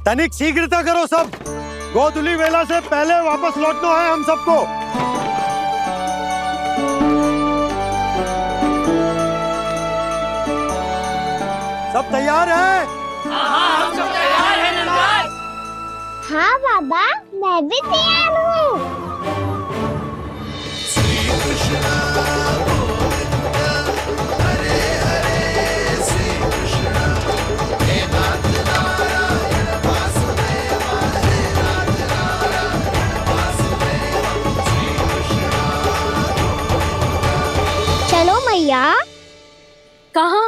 तनिक शीघ्रता करो सब। गोधुली वेला से पहले वापस लौटना है हम सबको। सब तैयार है? हाँ, हम सब तैयार हैं नंदलाल। हाँ बाबा, मैं भी तैयार हूँ। श्री कृष्णा गोविंद हरे हरे, श्री कृष्णा हे नाथ नारायण वासुदेव, हे नाथ नारायण वासुदेव, श्री कृष्णा। चलो मैया। कहाँ?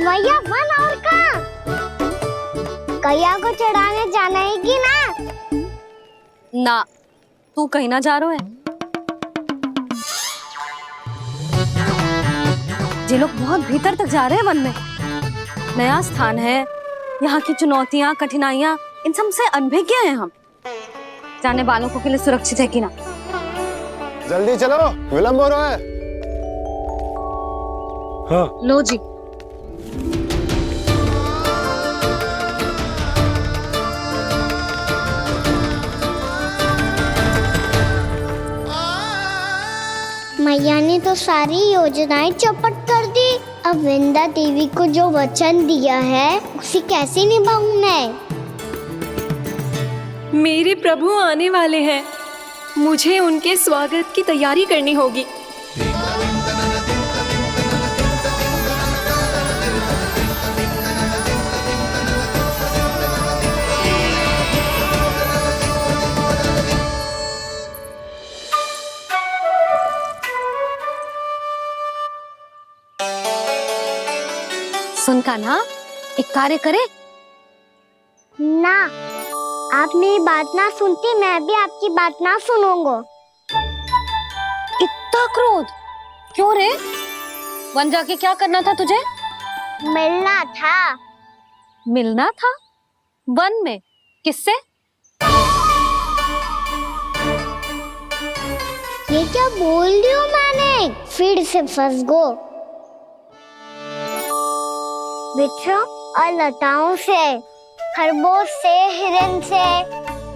मैया वन और कहाँ? कैया को चढ़ाने जाना है कि ना? ना, तू कहीं ना जा रहा है। ये लोग बहुत भीतर तक जा रहे हैं वन में। नया स्थान है, यहाँ की चुनौतियाँ, कठिनाइयाँ, इन सब से अनभिज्ञ हैं हम। जाने वालों को के लिए सुरक्षित है कि ना? जल्दी चलो, विलंब हो रहा है। हाँ। लो जी। मैया ने तो सारी योजनाएं चौपट कर दी। अब विंदा देवी को जो वचन दिया है उसे कैसे निभाऊं मैं? मेरे प्रभु आने वाले हैं, मुझे उनके स्वागत की तैयारी करनी होगी। सुन कान्हा, एक कार्य करे? ना, आप मेरी बात ना सुनती, मैं भी आपकी बात ना सुनूंगा। इतना क्रोध क्यों रे? वन जाके क्या करना था तुझे? मिलना था। मिलना था? वन में? किससे? ये क्या बोल रही हूँ मैंने? फिर से फंस गो। वृक्षों और लताओं से, खरगोश से, हिरन से,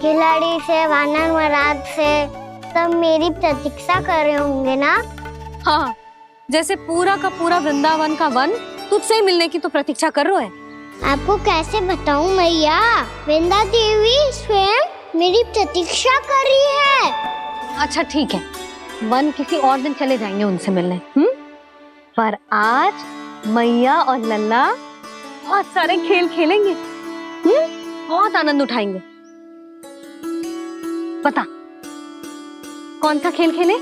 खिलाड़ी से, वानर महाराज से, सब मेरी प्रतीक्षा कर रहे होंगे ना? हाँ, जैसे पूरा का पूरा वृंदावन का वन तुझसे ही मिलने की तो प्रतीक्षा कर रहा है। आपको कैसे बताऊं मैया? वृंदा देवी स्वयं मेरी प्रतीक्षा कर रही है। अच्छा ठीक है, वन किसी और दिन चले जाएंगे उनसे मिलने। पर आज मैया और लल्ला बहुत सारे खेल खेलेंगे। बहुत आनंद उठाएंगे। बता, कौन सा खेल खेले?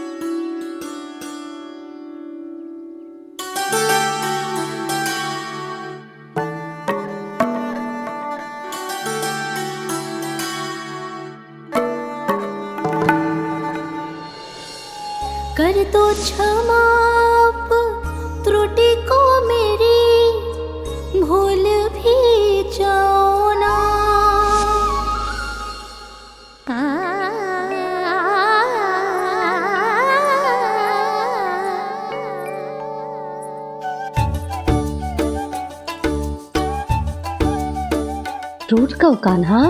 कर दो क्षमा त्रुटि को मेरी, भूल भी जाओ ना। टूट गओ कान्हा?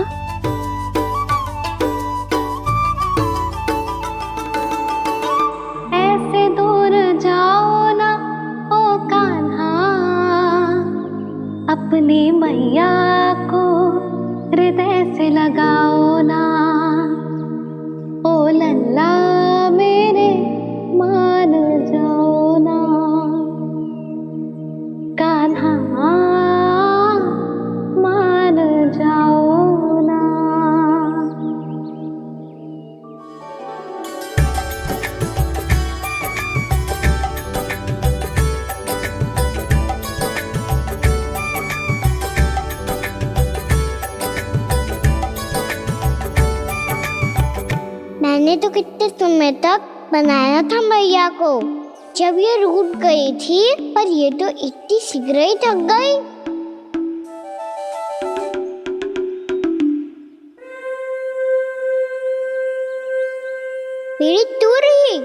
ऐसे दूर जाओ ना ओ कान्हा, अपनी मैया को हृदय से लगाओ ना। ओ लल्ला मेरे मान जाओ ना, कान्हा मान जाओ ना। मैंने तो कितने समय तक बनाया था मैया को, जब ये रूठ गई थी, पर ये तो इतनी शीघ्र ही थक गई। मेरी दूर ही।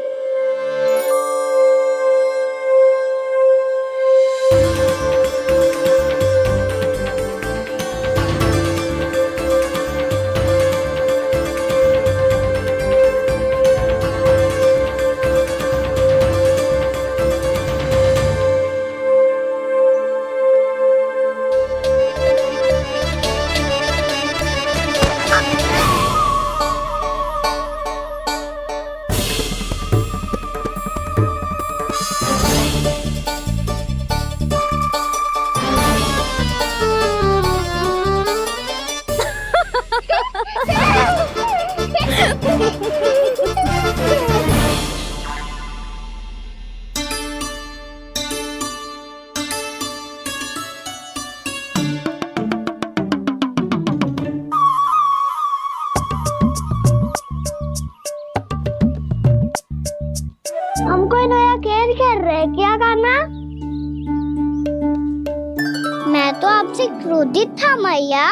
मैं तो आपसे क्रोधित था मैया।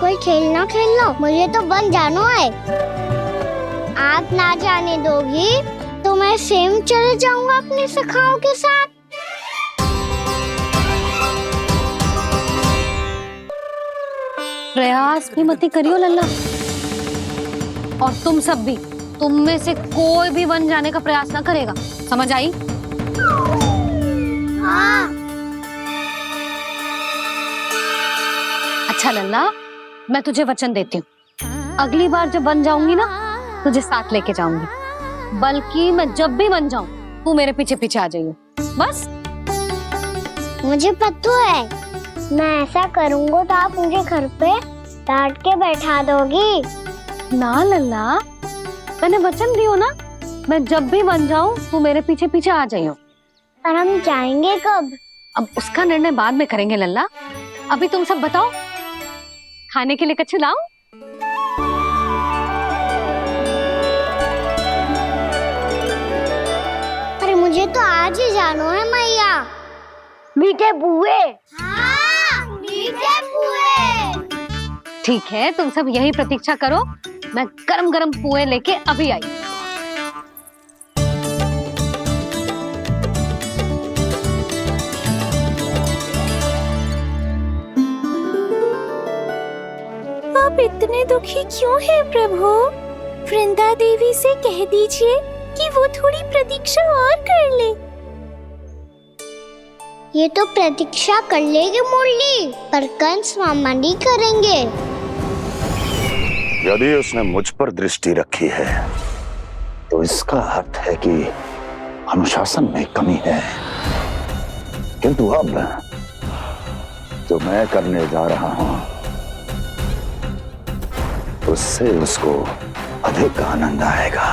कोई खेलना खेल लो, मुझे तो वन जाना है। आप ना जाने दोगी तो मैं स्वयं चले जाऊंगा अपने सखाओं के साथ। प्रयास भी मत करियो लल्ला, और तुम सब भी, तुम में से कोई भी वन जाने का प्रयास ना करेगा, समझ आई? हाँ। अच्छा लल्ला, मैं तुझे वचन देती हूँ, अगली बार जब वन जाऊंगी ना तुझे साथ लेके जाऊंगी। बल्कि मैं जब भी वन जाऊं तू मेरे पीछे पीछे आ जाइए, बस। मुझे पता है, मैं ऐसा करूंगा तो आप मुझे घर पे डांट के बैठा दोगी। ना लल्ला, मैंने वचन दियो ना, मैं जब भी वन जाऊं तू मेरे पीछे पीछे आ जाइयो। और हम जाएंगे कब? अब उसका निर्णय बाद में करेंगे लल्ला, अभी तुम सब बताओ, खाने के लिए कुछ लाऊं? अरे मुझे तो आज ही जाना है मैया। मीठे बुए। हाँ, मीठे बुए। ठीक है, तुम सब यही प्रतीक्षा करो, मैं गरम गरम पुए लेके अभी आई। आप इतने दुखी क्यों हैं प्रभु? वृंदा देवी से कह दीजिए कि वो थोड़ी प्रतीक्षा और कर ले। ये तो प्रतीक्षा कर लेगी मुरली, पर कंस मामा नहीं करेंगे। यदि उसने मुझ पर दृष्टि रखी है तो इसका अर्थ है कि अनुशासन में कमी है। किंतु अब जो मैं करने जा रहा हूं उससे उसको अधिक आनंद आएगा।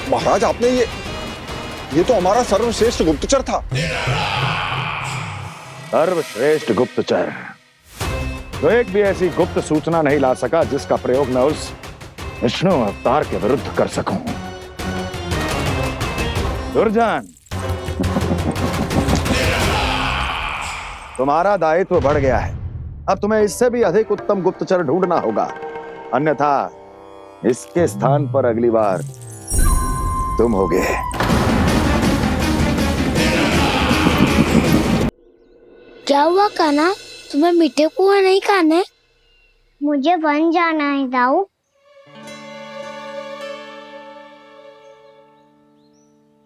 महाराज, आपने ये तो हमारा सर्वश्रेष्ठ गुप्तचर था। सर्वश्रेष्ठ गुप्तचर तो एक भी ऐसी गुप्त सूचना नहीं ला सका जिसका प्रयोग मैं उस विष्णु अवतार के विरुद्ध कर सकूं। दुर्जन, तुम्हारा दायित्व बढ़ गया है। अब तुम्हें इससे भी अधिक उत्तम गुप्तचर ढूंढना होगा, अन्यथा इसके स्थान पर अगली बार तुम होगे। क्या हुआ कान्हा, तुम्हें मीठे पुआ नहीं खाने? मुझे वन जाना है दाऊ।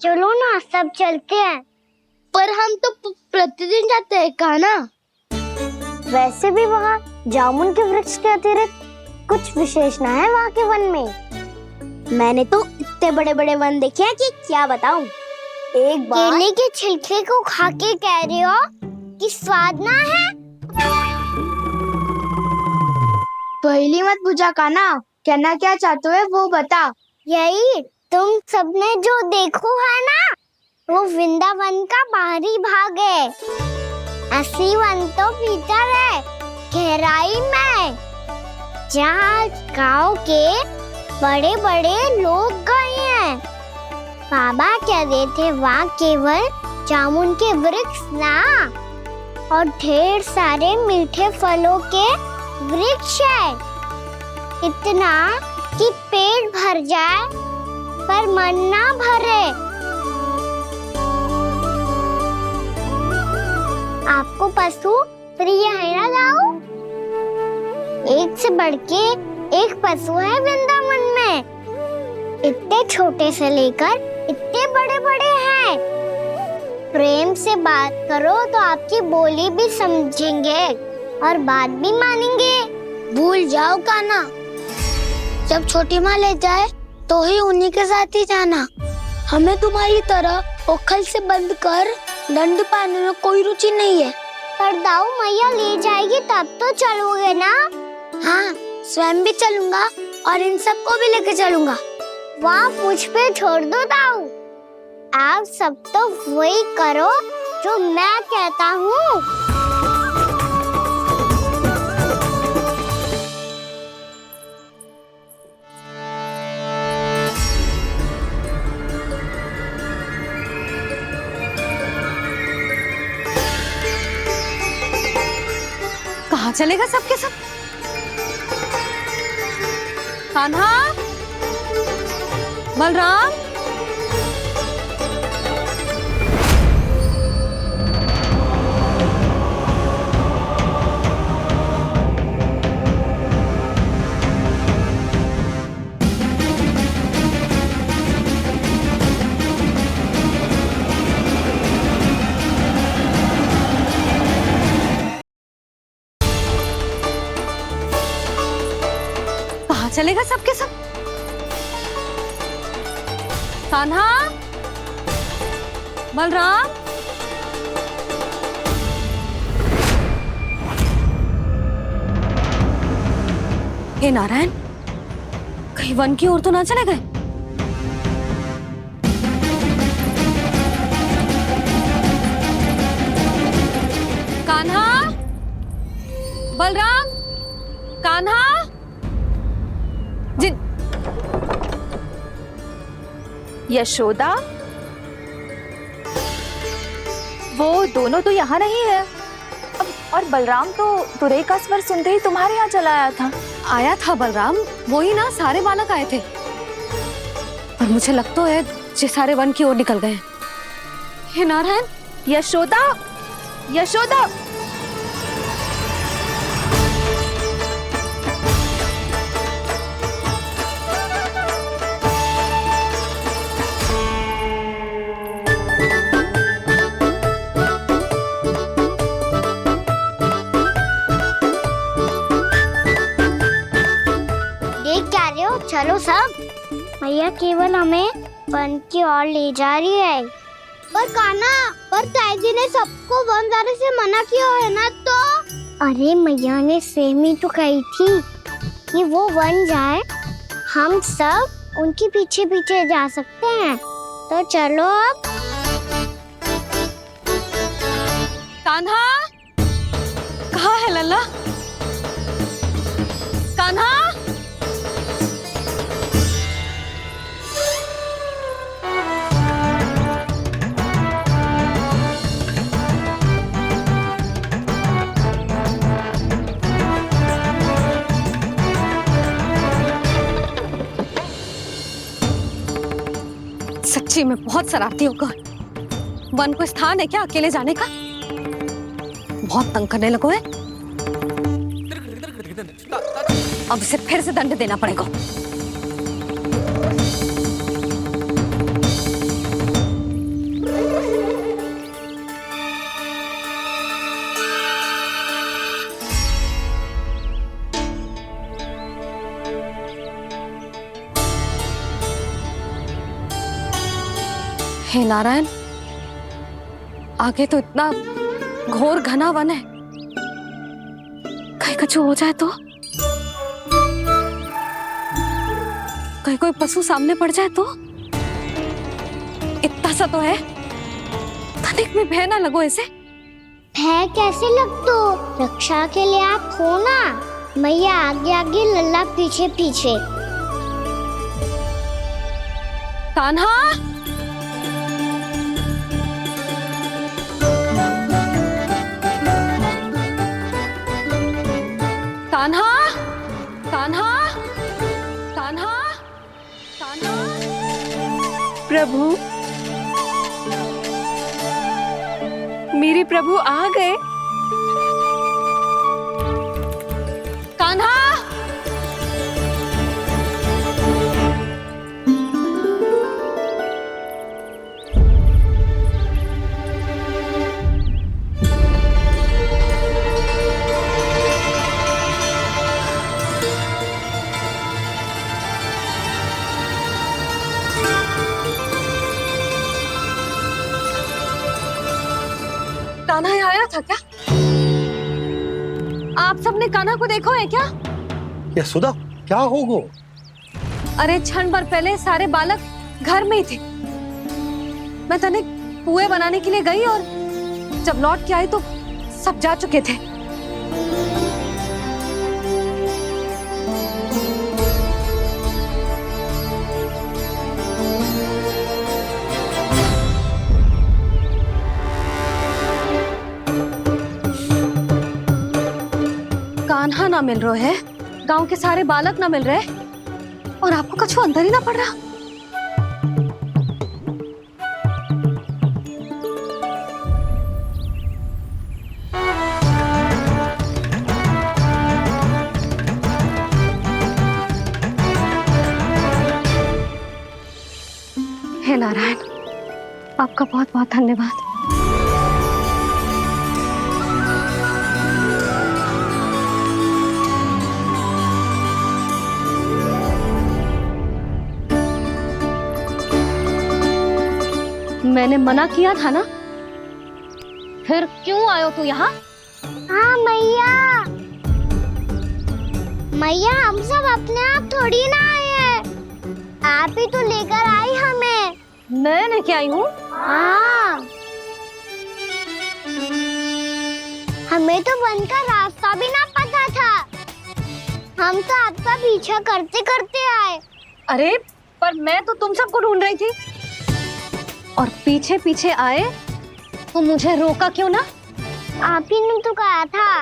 चलो ना, सब चलते हैं। पर हम तो प्रतिदिन जाते हैं कान्हा। वैसे भी वहाँ जामुन के वृक्ष के अतिरिक्त कुछ विशेष ना है वहाँ के वन में। मैंने तो इतने बड़े बड़े वन देखे हैं कि क्या बताऊं। एक बार केले के छिलके को खा के कह रहे हो कि स्वाद ना है? पहली मत बुझा कान्हा, कहना क्या चाहते हो वो बता। यही तुम सबने जो देखो है ना, वो वृंदावन का बाहरी भाग है। असली वन तो भीतर है, गहराई में, जहाँ गांव के बड़े बड़े लोग गए हैं। बाबा कहते थे वहाँ केवल जामुन के वृक्ष ना, और ढेर सारे मीठे फलों के वृक्ष है। इतना कि पेट भर जाए पर मन ना भरे। आपको पशु प्रिय है ना दाऊ? एक से बढ़ के एक पशु है वृंदावन में। इतने छोटे से लेकर इतने बड़े बड़े हैं। प्रेम से बात करो तो आपकी बोली भी समझेंगे और बात भी मानेंगे। भूल जाओ कान्हा, जब छोटी माँ ले जाए तो ही उन्हीं के साथ ही जाना। हमें तुम्हारी तरह ओखल से बंद कर दंड पाने में कोई रुचि नहीं है। पर दाऊ मैया ले जाएगी तब तो चलोगे ना? हाँ, स्वयं भी चलूंगा और इन सबको भी लेके चलूंगा। वहाँ मुझ पे छोड़ दो ताऊ। आप सब तो वही करो जो मैं कहता हूँ। कहाँ चलेगा सबके सब? कान्हा, बलराम, कहाँ चलेगा सबके सब? कान्हा, बलराम, हे नारायण, कहीं वन की ओर तो ना चले गए? कान्हा, बलराम, कान्हा, जिन यशोदा, वो दोनों तो यहाँ नहीं है। और बलराम तो तुरई का स्वर सुनते ही तुम्हारे यहाँ चला आया था। आया था बलराम, वही ना सारे बालक आए थे। पर मुझे लगता है ये सारे वन की ओर निकल गए। हे नारायण, यशोदा, यशोदा, चलो सब, मैया केवल हमें वन की ओर ले जा रही है। पर कान्हा, पर ताईजी ने सबको वन जाने से मना किया है ना तो? अरे मैया ने सेम ही तो कही थी कि वो वन जाए, हम सब उनके पीछे पीछे जा सकते हैं। तो चलो अब। कान्हा, कहाँ है लल्ला? कान्हा, सच्ची में बहुत शरारती होकर वन को स्थान है क्या अकेले जाने का? बहुत तंग करने लगो है। अब इसे फिर से दंड देना पड़ेगा। हे नारायण, आगे तो इतना घोर घना वन है, कहीं कुछ हो जाए तो? कहीं कोई पशु सामने पड़ जाए तो? इतना सा तो है, तनिक भी भय ना लगो इसे। भय कैसे लग तो? रक्षा के लिए आप हो ना। मैया आगे आगे, लल्ला पीछे पीछे। कान्हा, कान्हा, कान्हा, कान्हा, कान्हा। प्रभु, मेरे प्रभु आ गए। कान्हा, कान्हा यहाँ आया था क्या? आप सबने कान्हा को देखा है क्या? यशोदा, क्या हो गो? अरे क्षण भर पहले सारे बालक घर में ही थे। मैं तनिक पुए बनाने के लिए गई और जब लौट के आई तो सब जा चुके थे। कान्हा ना मिल रहा है, गांव के सारे बालक ना मिल रहे और आपको कछु अंदर ही ना पड़ रहा। हे नारायण, आपका बहुत बहुत धन्यवाद। मैंने मना किया था ना, फिर क्यों आयो तू यहाँ? हाँ मैया, मैया हम सब अपने आप थोड़ी ना आए हैं, आप ही तो लेकर आई हमें। मैं लेके आई हूँ? हाँ, हमें तो वन का रास्ता भी ना पता था, हम तो आपका पीछा करते करते आए। अरे पर मैं तो तुम सबको ढूंढ रही थी और पीछे पीछे आए तो मुझे रोका क्यों ना? आप ही ने तो कहा था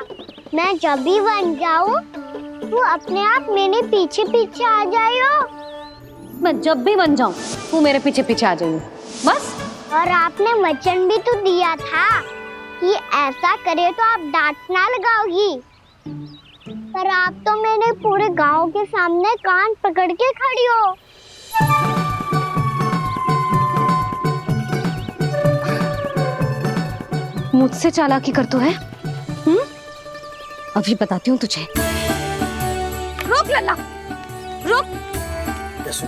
मैं जब भी बन जाऊं तो अपने आप मेरे पीछे पीछे आ जाइयो। मैं जब भी बन जाऊं तू मेरे पीछे पीछे आ जाइयो बस। और आपने वचन भी तो दिया था कि ऐसा करे तो आप डांट ना लगाओगी, पर आप तो मेरे पूरे गांव के सामने कान पकड़ के खड़ी हो। मुझसे चालाकी कर तो है? अभी बताती हूँ तुझे। रुक लल्ला, रुक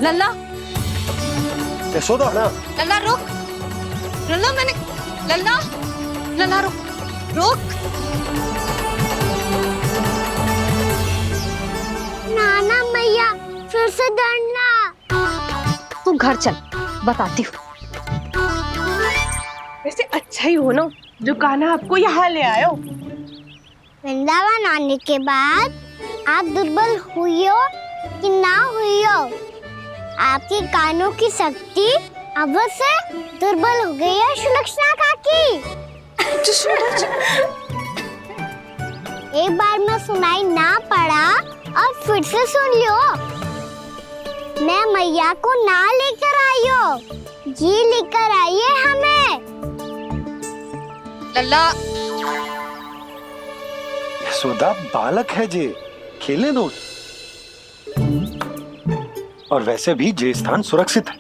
लल्ला, यशोदा, लल्ला रुक, लल्ला मैंने, लल्ला, लल्ला रुक, रुक। नाना मैया फिर से डरना। तू घर चल, बताती हूँ। वैसे अच्छा ही हो ना जो कान्हा आपको यहाँ ले आयो। वृंदावन आने के बाद आप दुर्बल हुई हो कि ना हुई हो, आपके कानों की शक्ति अब से दुर्बल हो गई है सुलक्षणा काकी। एक बार में सुनाई ना पड़ा और फिर से सुन लियो। मैं मैया को ना लेकर आई हो, जी लेकर आई है हमें। लल्ला, यशोदा बालक है जे, खेलने दो। और वैसे भी जे स्थान सुरक्षित है,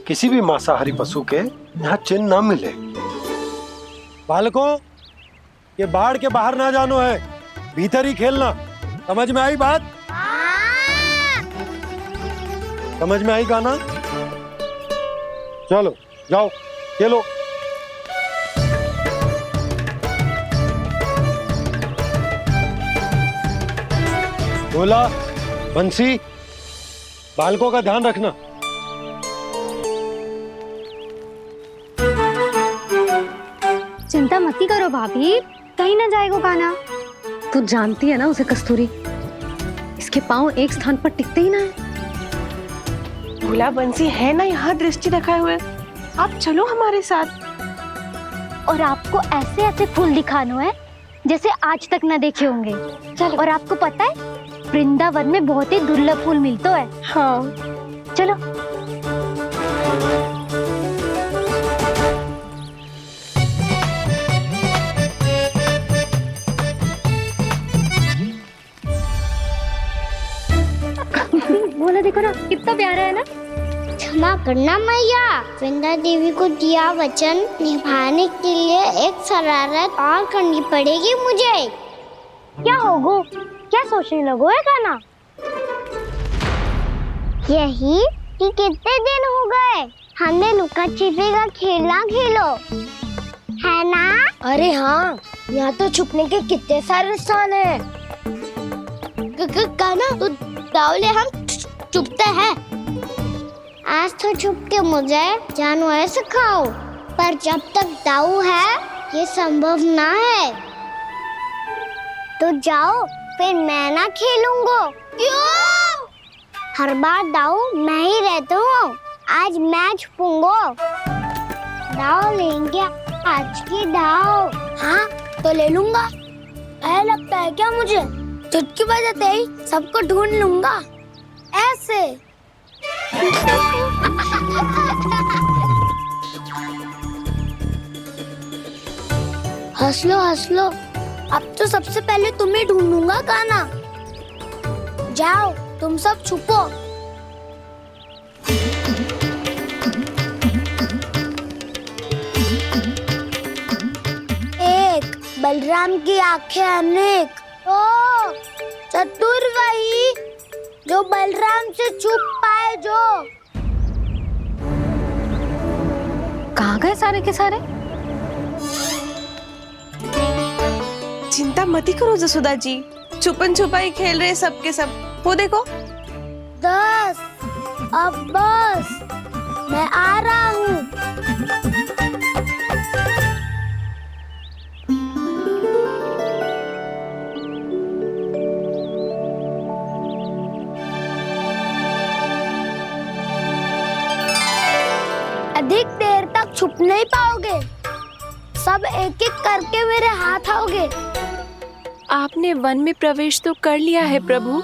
किसी भी मांसाहारी पशु के यहाँ चिन्ह ना मिले। बालकों, ये बाढ़ के बाहर ना जानो है, भीतर ही खेलना। समझ में आई बात? समझ में आई गाना? चलो जाओ खेलो। बोला बंसी, बालकों का ध्यान रखना। चिंता मत करो भाभी, कहीं ना जाएगा कान्हा। तू जानती है ना उसे कस्तूरी, इसके पांव एक स्थान पर टिकते ही ना है। भोला बंसी है ना यहाँ दृष्टि रखाए हुए, आप चलो हमारे साथ। और आपको ऐसे ऐसे फूल दिखानो है जैसे आज तक ना देखे होंगे। चलो। और आपको पता है वृंदावन में बहुत ही दुर्लभ फूल मिलते हैं। हाँ चलो। बोला देखो ना कितना प्यारा है ना। क्षमा करना मैया, वृंदा देवी को दिया वचन निभाने के लिए एक शरारत और करनी पड़ेगी मुझे। क्या होगो, क्या सोचने लगो है कान्हा? यही कि कितने दिन हो गए हमने लुका छिपी का खेलना खेलो, है ना? अरे हाँ, यहाँ तो छुपने के कितने सारे स्थान है। कान्हा तू दाव ले, हम चुपते हैं। आज तो छुप के मुझे जानवर सिखाओ, पर जब तक दाऊ है ये संभव ना है। तो जाओ, फिर मैं ना खेलूंगा। क्यों? हर बार दाऊ मैं ही रहता हूँ, आज मैं छुपूंगा। दाऊ लेंगे आज की दाऊ। हाँ तो ले लूंगा। ऐसा लगता है क्या मुझे? चुटकी बजाते ही सबको ढूंढ लूंगा ऐसे। हंस लो, अब तो सबसे पहले तुम्हें ढूंढूंगा गाना। जाओ तुम सब छुपो। एक बलराम की आंखें अनेक। ओ चतुर वही जो बलराम से छुप पाए। जो कहाँ गए सारे के सारे? चिंता मत करो जसोदा जी, छुपन छुपाई खेल रहे सब के सब। वो देखो 10 अब बस, मैं आ रहा हूँ। अधिक देर तक छुप नहीं पाओगे, सब एक एक करके मेरे हाथ आओगे। आपने वन में प्रवेश तो कर लिया है प्रभु,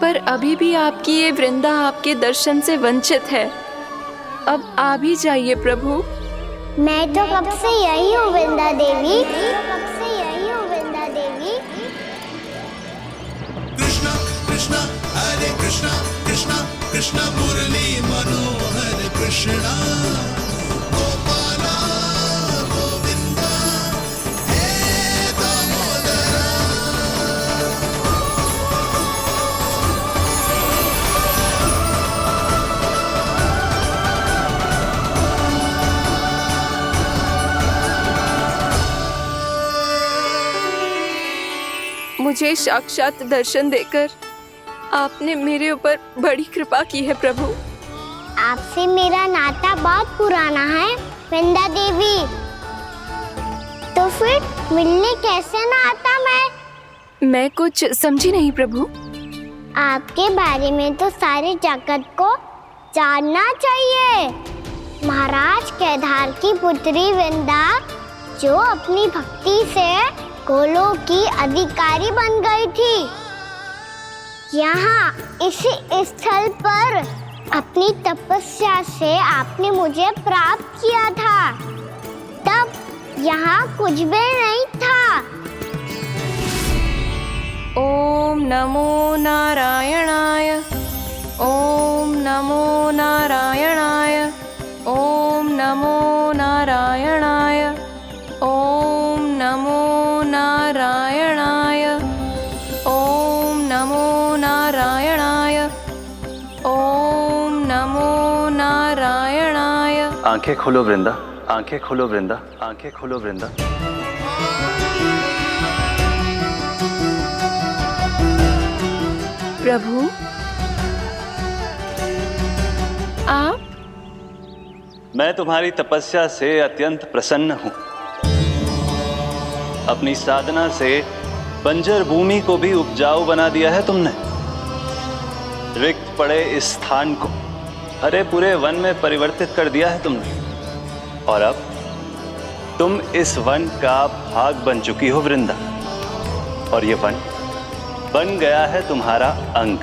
पर अभी भी आपकी ये वृंदा आपके दर्शन से वंचित है। अब आ भी जाइए प्रभु। मैं तो कब से यही हूँ वृंदा देवी। कृष्णा कृष्णा हरे कृष्णा कृष्णा कृष्णा मुरली मनोहर कृष्णा गोपाला गोविंदा हे दामोदरा। मुझे साक्षात दर्शन देकर आपने मेरे ऊपर बड़ी कृपा की है प्रभु। आपसे मेरा नाता बहुत पुराना है वृंदा देवी, तो फिर मिलने कैसे ना आता मैं कुछ समझी नहीं प्रभु। आपके बारे में तो सारे जगत को जानना चाहिए। महाराज केदार की पुत्री वृंदा जो अपनी भक्ति से गोलोक की अधिकारी बन गई थी, यहाँ इसी स्थल पर अपनी तपस्या से आपने मुझे प्राप्त किया था। तब यहाँ कुछ भी नहीं था। ओम नमो नारायणाय, ओम नमो नारायणाय, ओम नमो नारायणाय, ओम नमो नारायणाय, ओम नमो नारायणाय, ओम नमो नारायणाय। आंखें खोलो वृंदा, आंखें खोलो वृंदा, आंखें खोलो वृंदा। प्रभु आप? मैं तुम्हारी तपस्या से अत्यंत प्रसन्न हूं। अपनी साधना से बंजर भूमि को भी उपजाऊ बना दिया है तुमने। रिक्त पड़े इस स्थान को हरे पूरे वन में परिवर्तित कर दिया है तुमने, और अब तुम इस वन का भाग बन चुकी हो वृंदा, और ये वन बन गया है तुम्हारा अंग।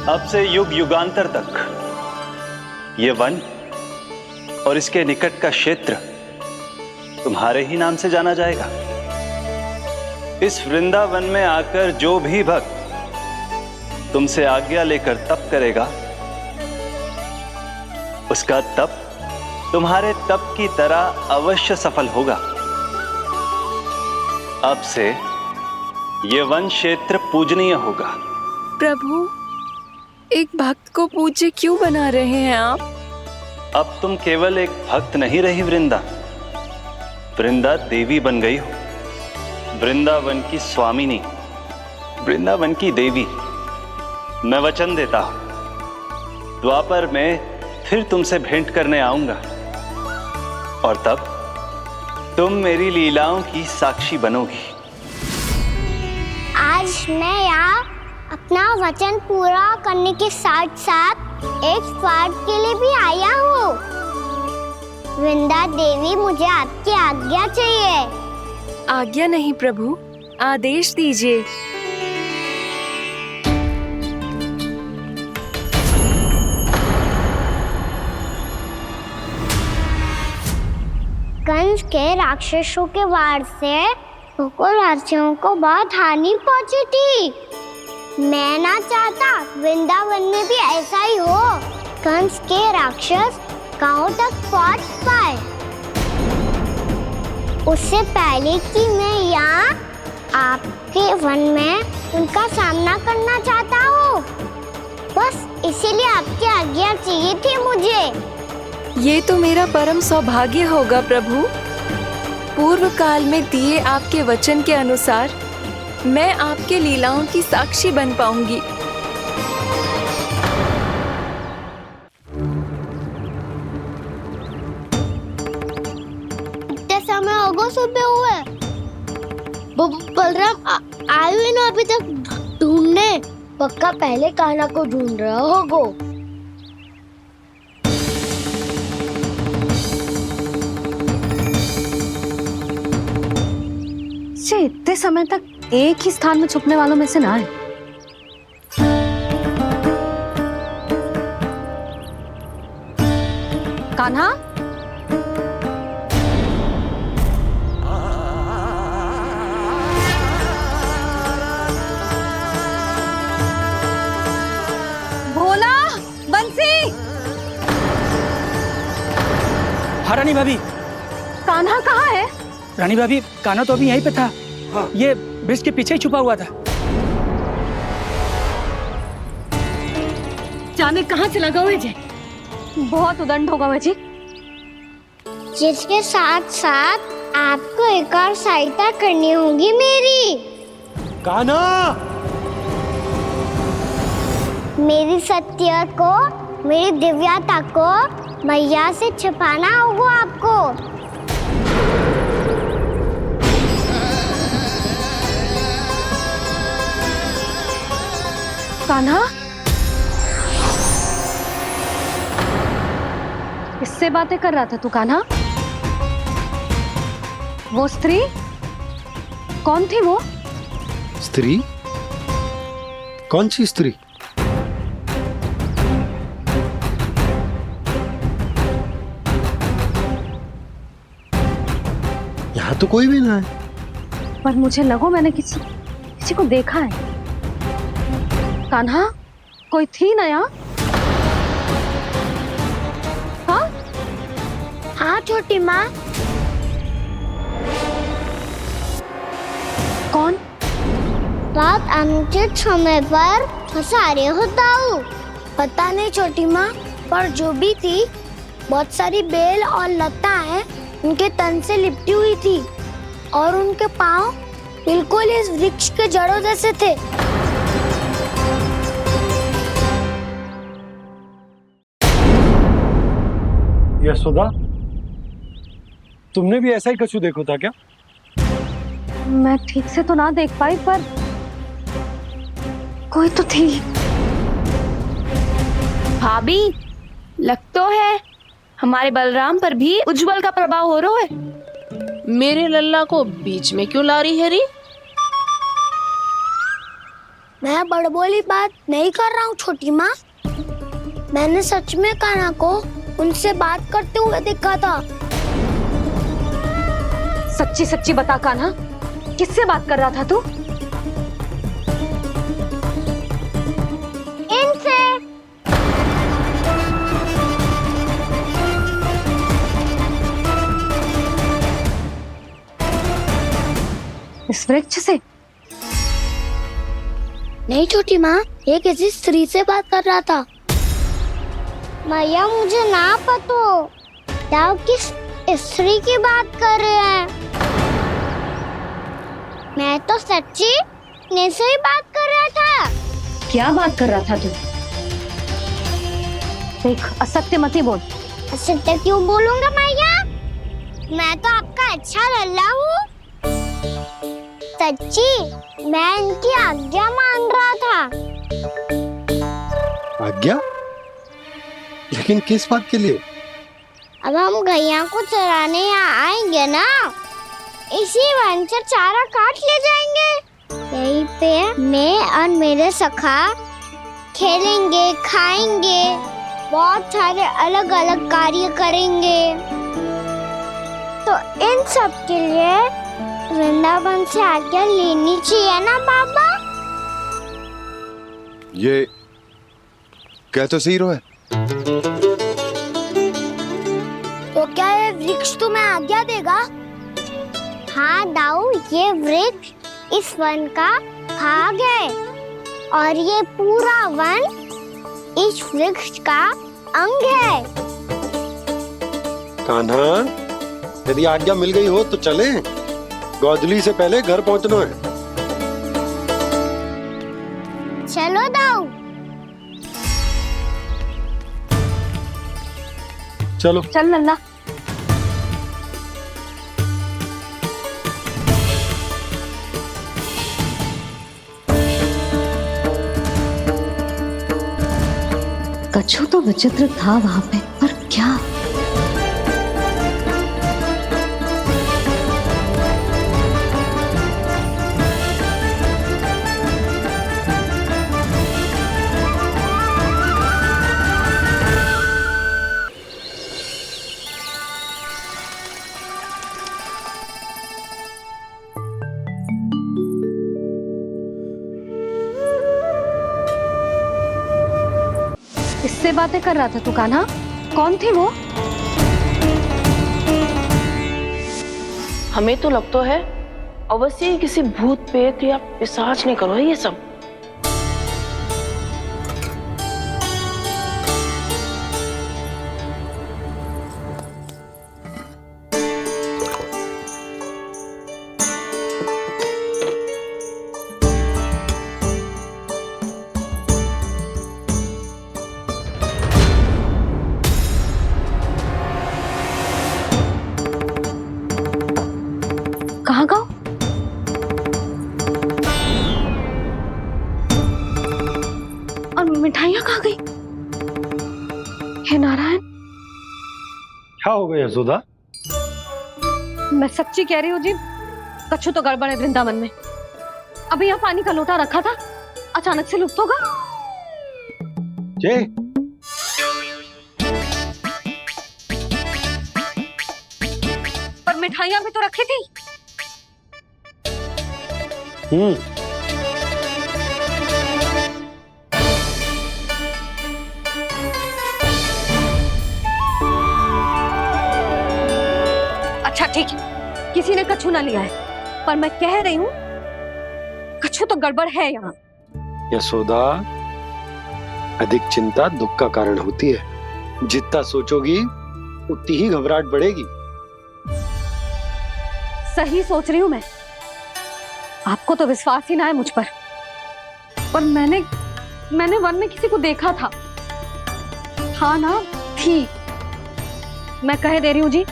अब से युग युगांतर तक ये वन और इसके निकट का क्षेत्र तुम्हारे ही नाम से जाना जाएगा। इस वृंदावन में आकर जो भी भक्त तुमसे आज्ञा लेकर तप करेगा, उसका तप तुम्हारे तप की तरह अवश्य सफल होगा। अब से ये वन क्षेत्र पूजनीय होगा। प्रभु, एक भक्त को पूज्य क्यों बना रहे हैं आप? अब तुम केवल एक भक्त नहीं रही वृंदा, वृंदा देवी बन गई हो। वृंदावन की स्वामिनी, वृंदावन की देवी, मैं वचन देता हूं द्वापर में फिर तुमसे भेंट करने आऊंगा और तब तुम मेरी लीलाओं की साक्षी बनोगी। आज मैं यहाँ अपना वचन पूरा करने के साथ साथ एक स्वार्थ के लिए भी आया हूँ। वृंदा देवी, मुझे आपकी आज्ञा चाहिए। आज्ञा नहीं प्रभु, आदेश दीजिए। कंस के राक्षसों के वार से गोकुलवासियों को बहुत हानि पहुंची थी। मैं ना चाहता वृंदावन में भी ऐसा ही हो। कंस के राक्षस गांव तक पहुंच पाए, उससे पहले कि मैं यहाँ आपके वन में उनका सामना करना चाहता हूँ। बस इसीलिए आपकी आज्ञा चाहिए थी मुझे। ये तो मेरा परम सौभाग्य होगा प्रभु। पूर्व काल में दिए आपके वचन के अनुसार मैं आपके लीलाओं की साक्षी बन पाऊंगी। इतने समय होगा सुबह हुए, बलराम आए ना अभी तक ढूंढने। पक्का पहले कान्हा को ढूंढ रहा होगा। इतने समय तक एक ही स्थान में छुपने वालों में से ना है। कान्हा, भोला, बंसी। हाँ रानी भाभी। कान्हा कहाँ है? रानी भाभी, कान्हा तो अभी यहीं पे था। हाँ। ये ब्रिज के पीछे ही छुपा हुआ था। जाने कहाँ चला गया मुझे। बहुत उदंड होगा मुझे। जिसके साथ साथ आपको एक और सहायता करनी होगी मेरी। कान्हा, मेरी सत्य को, मेरी दिव्यता को मैया से छिपाना होगा आपको। कान्हा, किससे बातें कर रहा था तू कान्हा? वो स्त्री कौन थी? वो स्त्री? कौन सी स्त्री? यहाँ तो कोई भी ना है। पर मुझे लगो मैंने किसी को देखा है। कान्हा, कोई थी ना यहाँ? हाँ? हाँ छोटी माँ। कौन? रात अनुचित समय पर फंसारे होता हूँ। पता नहीं छोटी माँ, पर जो भी थी बहुत सारी बेल और लताएं उनके तन से लिपटी हुई थी और उनके पाँव बिल्कुल इस वृक्ष के जड़ों जैसे थे। यशोदा, तुमने भी ऐसा ही कछु देखो था क्या? मैं ठीक से तो ना देख पाई, पर कोई तो थी। भाभी, लग तो है हमारे बलराम पर भी उज्जवल का प्रभाव हो रहा है। मेरे लल्ला को बीच में क्यों ला रही है री? मैं बड़बोली बात नहीं कर रहा हूँ छोटी माँ। मैंने सच में कान्हा को उनसे बात करते हुए देखा था। सच्ची सच्ची बता कान्हा, किससे बात कर रहा था तू? इनसे। इस वृक्ष से? नहीं छोटी माँ, ये किसी स्त्री से बात कर रहा था। मैया, मुझे ना पता आप किस स्त्री की बात कर रहे हैं। मैं तो सच्ची ने से ही बात कर क्या बात कर रहा था तू? देख, असत्य मत ही बोल। असत्य क्यों बोलूंगा मैया? मैं तो आपका अच्छा लल्ला हूँ। सच्ची, मैं इनकी आज्ञा मान रहा था। आज्ञा? लेकिन किस बात के लिए? अब हम गैया को चराने यहाँ आएंगे ना, इसी वन से चारा काट ले जाएंगे। यहीं पे मैं और मेरे सखा खेलेंगे, खाएंगे, बहुत सारे अलग अलग कार्य करेंगे। तो इन सब के लिए वृंदावन से आज्ञा लेनी चाहिए ना बाबा? ये कह तो सही रहा है। तो क्या ये वृक्ष तुम्हें आज्ञा देगा? हाँ दाऊ, ये वृक्ष इस वन का भाग है और ये पूरा वन इस वृक्ष का अंग है। कान्हा, यदि आज्ञा मिल गई हो तो चले। गोधली से पहले घर पहुंचना है। चलो दाऊ। चलो चल लल्ला। कछु तो विचित्र था वहां पे, पर क्या? किससे बातें कर रहा था तू कान्हा? कौन थे वो? हमें तो लगता है अवश्य ही किसी भूत प्रेत या पिशाच ने करो ये सब। कहाँ गाँव? और मिठाइयाँ कहाँ गई? हे नारायण! क्या हो गया यशोदा? मैं सच्ची कह रही हूँ जी, कछु तो गड़बड़ है वृंदावन में। अभी यहाँ पानी का लोटा रखा था, अचानक से लुप्त होगा। जय, पर मिठाइयाँ भी तो रखी थी। अच्छा ठीक है, किसी ने कछु ना लिया है, पर मैं कह रही हूँ कछु तो गड़बड़ है यहाँ। यशोदा, अधिक चिंता दुख का कारण होती है। जितना सोचोगी उतनी ही घबराहट बढ़ेगी। सही सोच रही हूँ मैं। आपको तो विश्वास ही ना है मुझ पर मैंने वन में किसी को देखा था। हाँ ना, थी। मैं कह दे रही हूँ जी,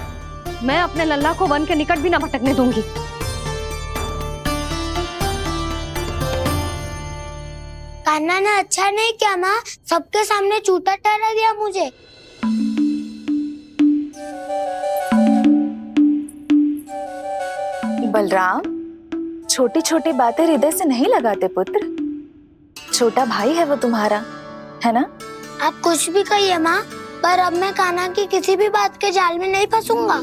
मैं अपने लल्ला को वन के निकट भी ना भटकने दूंगी। कान्हा ने अच्छा नहीं किया माँ, सबके सामने झूठा ठहरा दिया मुझे। बलराम, छोटी छोटी बातें हृदय से नहीं लगाते पुत्र। छोटा भाई है वो तुम्हारा, है ना? आप कुछ भी कहिए माँ, पर अब मैं कान्हा की किसी भी बात के जाल में नहीं फंसूंगा।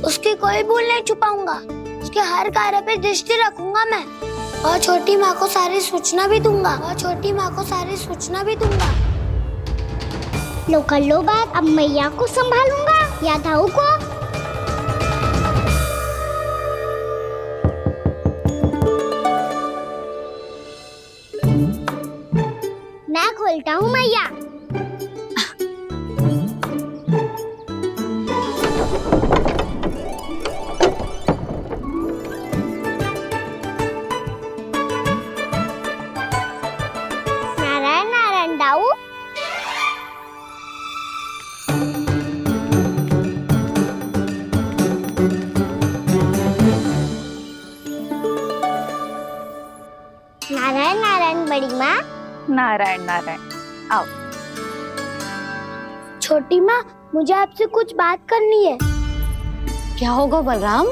उसकी कोई भूल नहीं छुपाऊंगा। उसके हर कार्य पे दृष्टि रखूंगा मैं, और छोटी माँ को सारी सूचना भी दूंगा। लो कर लो बात, अब मैया को संभालूंगा या दाऊ को। मैं खोलता हूँ मैया। मैं? नारायण नारायण, आओ। छोटी माँ, मुझे आपसे कुछ बात करनी है। क्या होगा बलराम?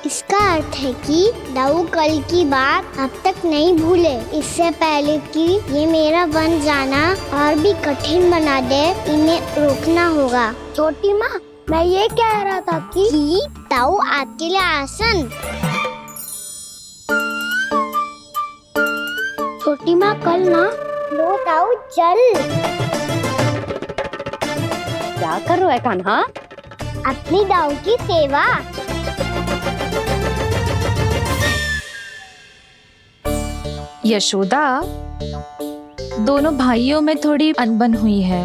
इसका अर्थ है कि दाऊ कल की बात अब तक नहीं भूले, इससे पहले कि ये मेरा वन जाना और भी कठिन बना दे, इन्हें रोकना होगा। छोटी माँ, मैं ये कह रहा था कि दाऊ आपके लिए आसन। छोटी माँ, कल ना लो दाऊ चल। क्या कर रहा है कान्हा? अपनी दाऊ की सेवा। यशोदा, दोनों भाइयों में थोड़ी अनबन हुई है।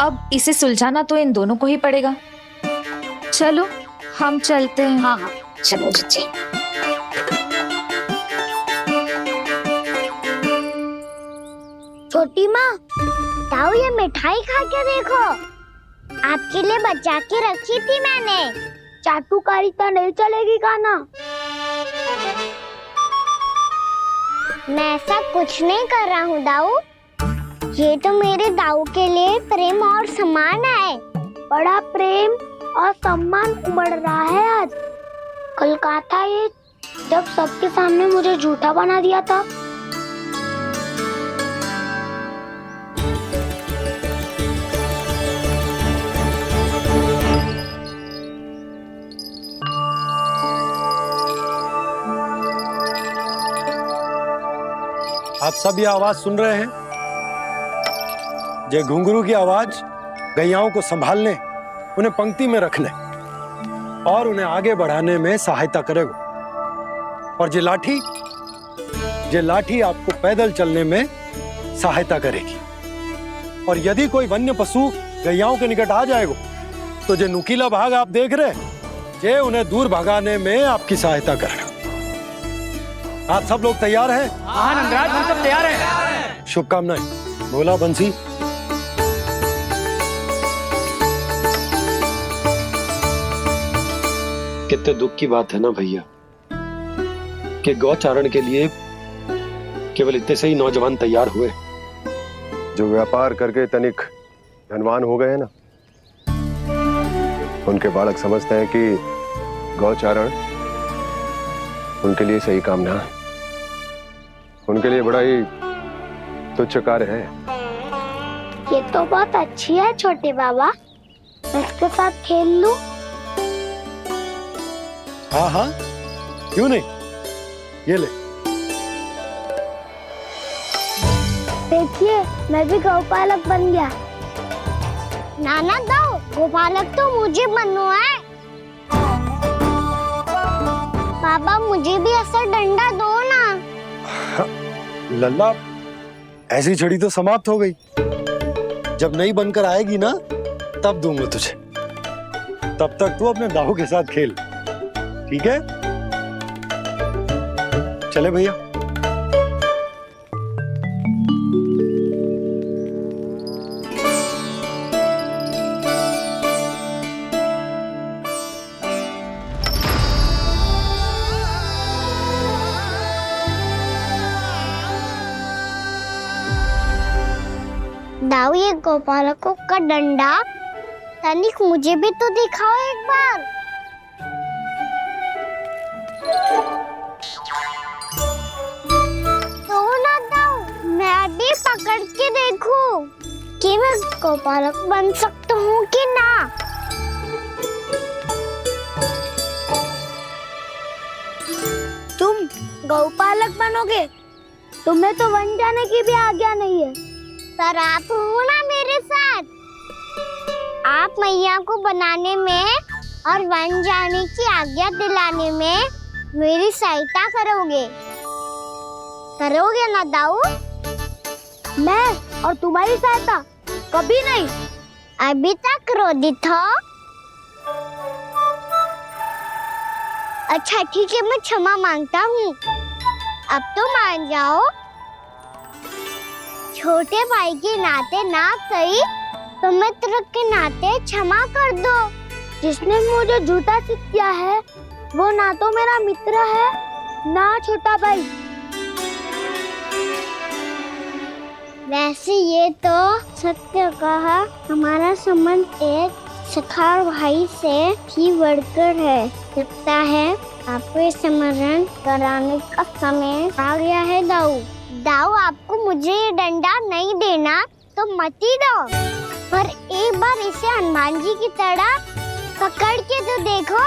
अब इसे सुलझाना तो इन दोनों को ही पड़ेगा। चलो हम चलते हैं। हाँ हाँ, चलो चचे। छोटी माँ, दाऊ ये मिठाई खा के देखो, आपके लिए बचा के रखी थी मैंने। चाटुकारिता नहीं चलेगी कान्हा। मैं ऐसा कुछ नहीं कर रहा हूँ दाऊ, ये तो मेरे दाऊ के लिए प्रेम और सम्मान है। बड़ा प्रेम और सम्मान उमड़ रहा है आज। कल कहा था ये, जब सबके सामने मुझे झूठा बना दिया था। आप सब ये आवाज सुन रहे हैं? ये घुंघरू की आवाज गैयाओं को संभालने, उन्हें पंक्ति में रखने और उन्हें आगे बढ़ाने में सहायता करेगा। और ये लाठी आपको पैदल चलने में सहायता करेगी। और यदि कोई वन्य पशु गैयाओं के निकट आ जाएगा तो जो नुकीला भाग आप देख रहे हैं, ये उन्हें दूर भगाने में आपकी सहायता करेगा। आप सब लोग तैयार हैं? हाँ नंदराज, हम सब तैयार हैं। शुभकामनाएं। बोला बंसी। कितने दुख की बात है ना भैया कि गौचारण के लिए केवल इतने से ही नौजवान तैयार हुए। जो व्यापार करके तनिक धनवान हो गए ना, उनके बालक समझते हैं कि गौचारण उनके लिए सही काम ना है, उनके लिए बड़ा ही तुच्छ कार्य है। ये तो बहुत अच्छी है छोटे बाबा, मैं इसके साथ खेल लूं? हाँ हाँ, क्यों नहीं, ये ले। देखिए, मैं भी गौपालक बन गया। नाना दो, गौपालक तो मुझे बनना है। बाबा मुझे भी ऐसा डंडा दो ना। लल्ला, ऐसी छड़ी तो समाप्त हो गई। जब नई बनकर आएगी ना, तब दूंगा तुझे। तब तक तू अपने दाऊ के साथ खेल, ठीक है? चले भैया। दाऊ, ये गोपालकों का डंडा तनिक मुझे भी तो दिखाओ एक बार। तो ना दाऊ, मैं भी पकड़ के देखूं कि मैं गोपालक बन सकता हूँ कि ना। तुम गौपालक बनोगे? तुम्हें तो वन जाने की भी आज्ञा नहीं है। पर आप हो ना मेरे साथ, आप मैया को बनाने में और वन जाने की आज्ञा दिलाने में मेरी सहायता करोगे ना दाऊ? मैं और तुम्हारी सहायता कभी नहीं। अभी तक क्रोधित हो? अच्छा ठीक है, मैं क्षमा मांगता हूँ। अब तो मान जाओ। छोटे भाई के नाते ना सही तो मित्र के नाते क्षमा कर दो। जिसने मुझे झूठा सिद्ध किया है वो ना तो मेरा मित्र है ना छोटा भाई। वैसे ये तो सत्य कहा, हमारा संबंध एक सखा भाई से भी बढ़कर है। लगता है आपको स्मरण कराने का समय आ गया है दाऊ। दाऊ, आपको मुझे ये डंडा नहीं देना तो मत ही दो, पर एक बार इसे हनुमान जी की तरह पकड़ के तो देखो।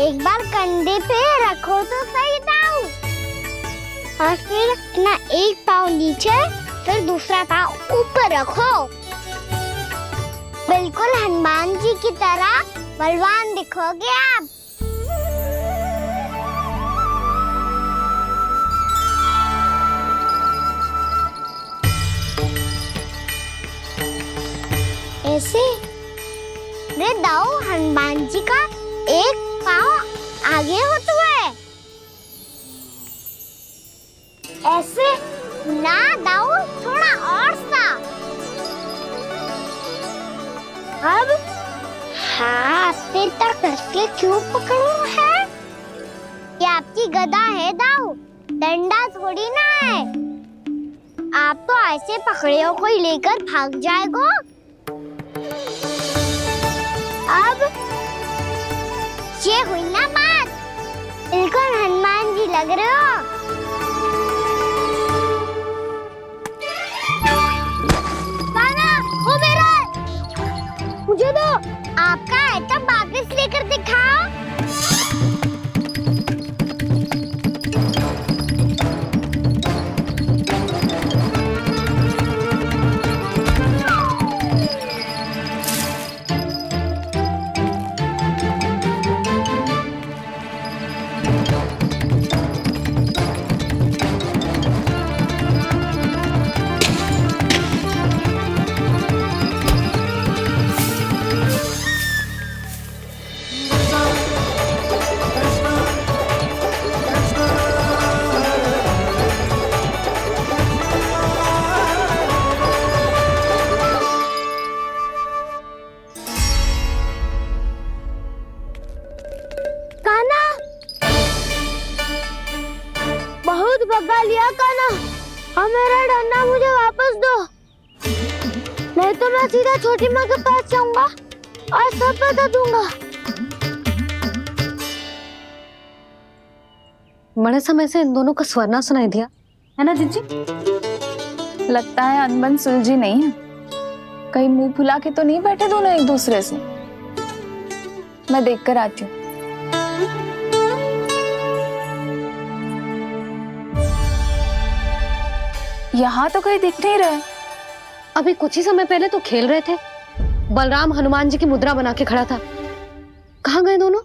एक बार कंधे पे रखो तो सही दाऊ, और फिर अपना एक पाँव नीचे फिर दूसरा पाँव ऊपर रखो। बिल्कुल हनुमान जी की तरह बलवान दिखोगे आप। ऐसे रे दाऊ, हनुमान जी का एक पाँव आगे होता है। ऐसे ना दाऊ, थोड़ा और सा। अब हाथ पे तक करके क्यों पकड़ो है? ये आपकी गदा है दाऊ, डंडा थोड़ी ना है। आप तो ऐसे पकड़े हो कोई लेकर भाग जाएगा। अब ये हुई ना बात, बिल्कुल हनुमान जी लग रहे हो। कान्हा, वो मेरा मुझे दो। आपका है तब वापस लेकर दिखाओ। भगा लिया कान्हा, अब मेरा डंडा मुझे वापस दो, नहीं तो मैं सीधा छोटी माँ के पास जाऊंगा और सब बता दूंगा। बड़े समय से इन दोनों का स्वर ना सुनाई दिया है ना जीजी? लगता है अनबन सुलझी नहीं है। कहीं मुंह फुला के तो नहीं बैठे दोनों एक दूसरे से। मैं देख कर आती हूँ। यहाँ तो कहीं दिख नहीं रहा। अभी कुछ ही समय पहले तो खेल रहे थे। बलराम हनुमान जी की मुद्रा बना के खड़ा था। कहाँ गए दोनों?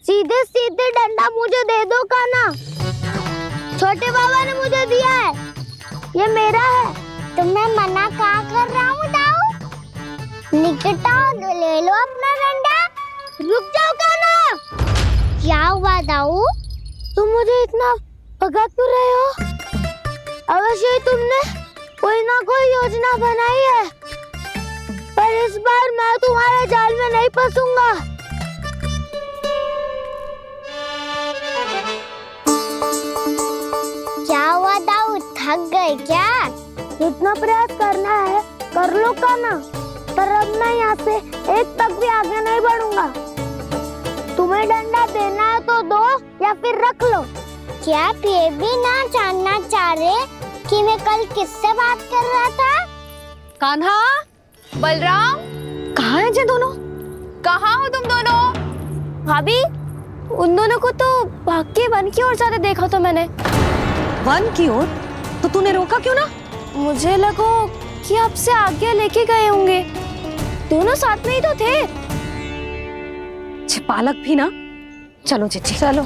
सीधे सीधे डंडा मुझे दे दो कान्हा, छोटे बाबा ने मुझे दिया है, ये मेरा है। तो मैं मना कहाँ कर रहा हूँ दाऊ? निकट आओ, ले लो अपना डंडा। रुक जाओ कान्हा। क्या हुआ दाऊ, तुम मुझे इतना भगा क्यों रहे हो? अवश्य ही तुमने कोई ना कोई योजना बनाई है, पर इस बार मैं तुम्हारे जाल में नहीं फंसूंगा। क्या हुआ दाऊ, थक गए क्या? जितना प्रयास करना है कर लो कान्हा, पर अब मैं यहाँ से एक तक भी आगे नहीं बढ़ूंगा। तुम्हें डंडा देना है तो दो या फिर रख लो। क्या आप ये भी ना जानना चाह रहे कि मैं कल किससे बात कर रहा था? कान्हा, बलराम, कहाँ हैं ये दोनों? कहाँ हो तुम दोनों? भाभी, उन दोनों को तो भाग के वन की ओर जाते देखा तो मैंने। वन की ओर? तो तूने रोका क्यों ना? मुझे लगा कि आपसे आगे लेके गए होंगे, दोनों साथ में ही तो थे। पालक भी ना। चलो जीजी चलो।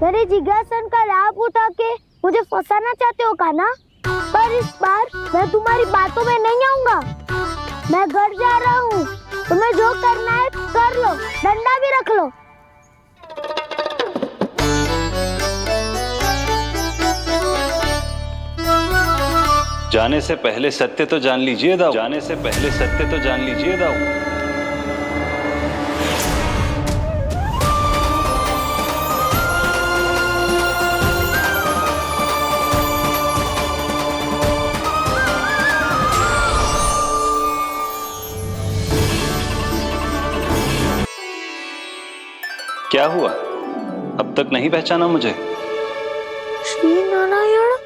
मेरे जिज्ञासन का लाभ उठा के मुझे फंसाना चाहते हो कान्हा, पर इस बार मैं तुम्हारी बातों में नहीं आऊंगा। मैं घर जा रहा हूँ, तुम्हें जो करना है कर लो, डंडा भी रख लो। जाने से पहले सत्य तो जान लीजिए दाऊ। जाने से पहले सत्य तो जान लीजिए दाऊ। क्या हुआ, अब तक नहीं पहचाना मुझे? श्री नारायण।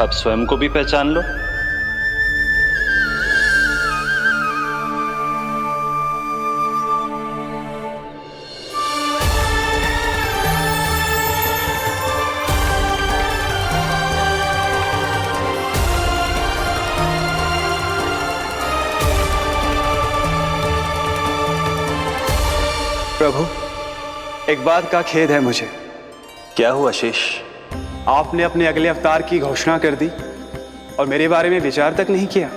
अब स्वयं को भी पहचान लो। प्रभु, एक बात का खेद है मुझे। क्या हुआ शेष? आपने अपने अगले अवतार की घोषणा कर दी और मेरे बारे में विचार तक नहीं किया।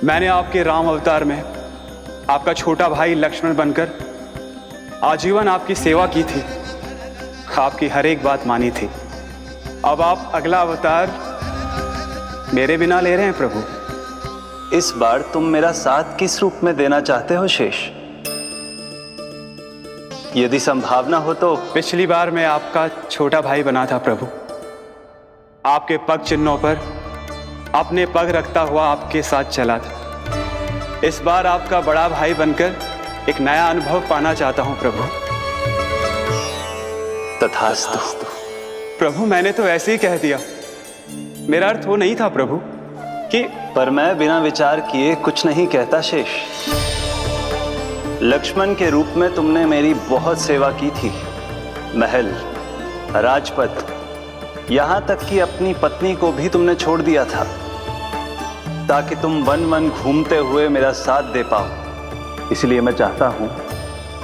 मैंने आपके राम अवतार में आपका छोटा भाई लक्ष्मण बनकर आजीवन आपकी सेवा की थी, आपकी हर एक बात मानी थी। अब आप अगला अवतार मेरे बिना ले रहे हैं प्रभु। इस बार तुम मेरा साथ किस रूप में देना चाहते हो शेष? यदि संभावना हो तो। पिछली बार मैं आपका छोटा भाई बना था प्रभु, आपके पग चिन्हों पर अपने पग रखता हुआ आपके साथ चला था। इस बार आपका बड़ा भाई बनकर एक नया अनुभव पाना चाहता हूं प्रभु। तथास्तु। प्रभु, मैंने तो ऐसे ही कह दिया, मेरा अर्थ वो नहीं था प्रभु कि। पर मैं बिना विचार किए कुछ नहीं कहता शेष। लक्ष्मण के रूप में तुमने मेरी बहुत सेवा की थी। महल, राजपथ, यहां तक कि अपनी पत्नी को भी तुमने छोड़ दिया था ताकि तुम वन वन घूमते हुए मेरा साथ दे पाओ। इसलिए मैं चाहता हूं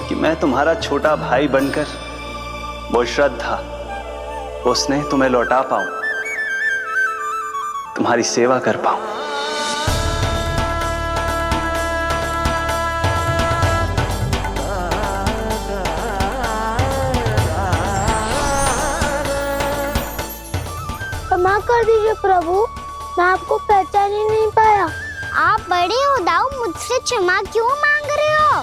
कि मैं तुम्हारा छोटा भाई बनकर वो श्रद्धा, वो स्नेह तुम्हें लौटा पाऊं, तुम्हारी सेवा कर पाऊं। क्षमा कर दीजिए प्रभु, मैं आपको पहचान ही नहीं पाया। आप बड़े हो दाऊ, मुझसे क्षमा क्यों मांग रहे हो?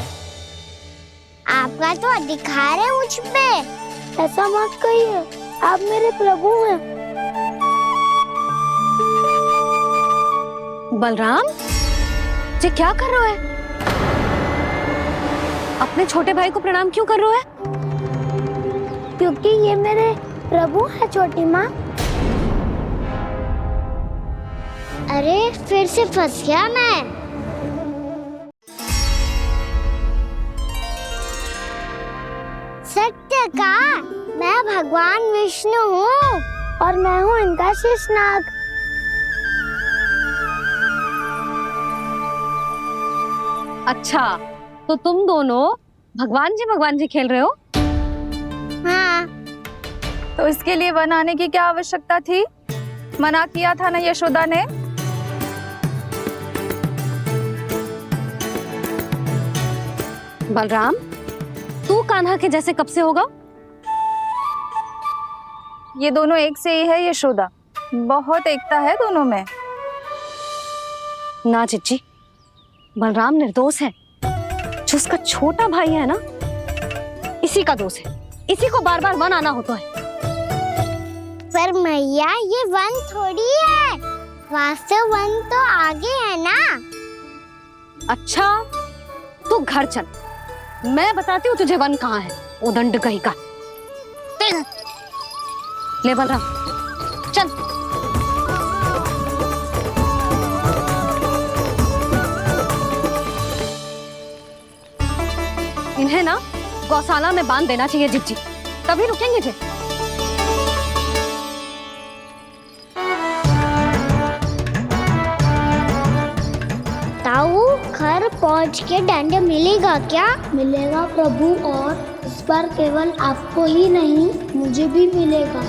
आपका तो अधिकार है मुझ पे। ऐसा मत कहिए, आप मेरे प्रभु हैं। बलराम जी, क्या कर रहे हो? अपने छोटे भाई को प्रणाम क्यों कर रहे हो? क्योंकि ये मेरे प्रभु है छोटी माँ। अरे फिर से फंस गया मैं। सत्य का, मैं भगवान विष्णु हूँ और मैं हूँ इनका शेषनाग। अच्छा, तो तुम दोनों भगवान जी खेल रहे हो? हाँ। तो इसके लिए वन आने की क्या आवश्यकता थी? मना किया था ना यशोदा ने। बलराम, तू कान्हा के जैसे कब से होगा? ये दोनों एक से ही है यशोदा, बहुत एकता है दोनों में। ना चिच्ची, बलराम निर्दोष है। जो उसका छोटा भाई है ना, इसी का दोष है। इसी को बार बार वन आना होता है। पर मैया, ये वन थोड़ी है, वास्तव वन तो आगे है ना। अच्छा, तू घर चल, मैं बताती हूँ तुझे वन कहाँ है। उदंड कहीं का। ले बलराम, चल। इन्हें ना गौशाला में बांध देना चाहिए जिज्जी, तभी रुकेंगे जे। ताऊ, घर पहुंच के दंड मिलेगा क्या? मिलेगा प्रभु, और इस बार केवल आपको ही नहीं, मुझे भी मिलेगा।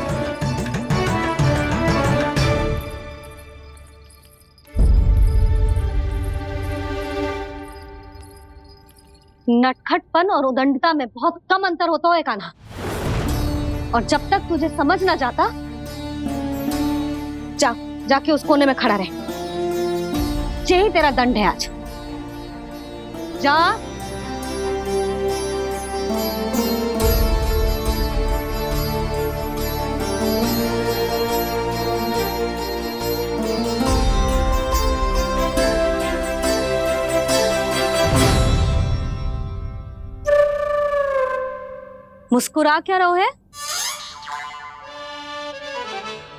नटखटपन और उदंडता में बहुत कम अंतर होता है कान्हा, और जब तक तुझे समझ ना जाता, जाके उस कोने में खड़ा रहे। यही तेरा दंड है आज। जा। मुस्कुरा क्या रहो है?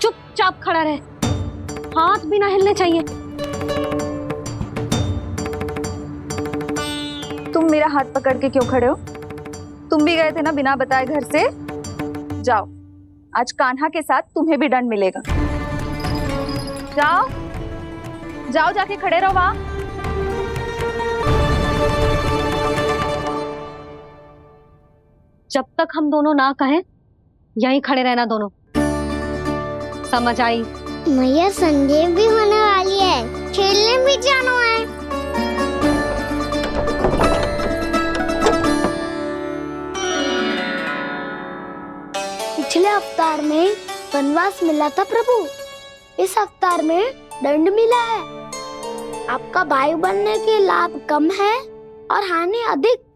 चुपचाप खड़ा रहे, हाथ भी ना हिलने चाहिए। तुम मेरा हाथ पकड़ के क्यों खड़े हो? तुम भी गए थे ना बिना बताए घर से। जाओ, आज कान्हा के साथ तुम्हें भी दंड मिलेगा। जाओ जाओ, जाके खड़े रहो वहां। जब तक हम दोनों ना कहें यहीं खड़े रहना दोनों, समझ आई? मैया संडे भी होने वाली है, खेलने भी जाना है। पिछले अवतार में वनवास मिला था प्रभु, इस अवतार में दंड मिला है। आपका भाई बनने के लाभ कम है और हानि अधिक।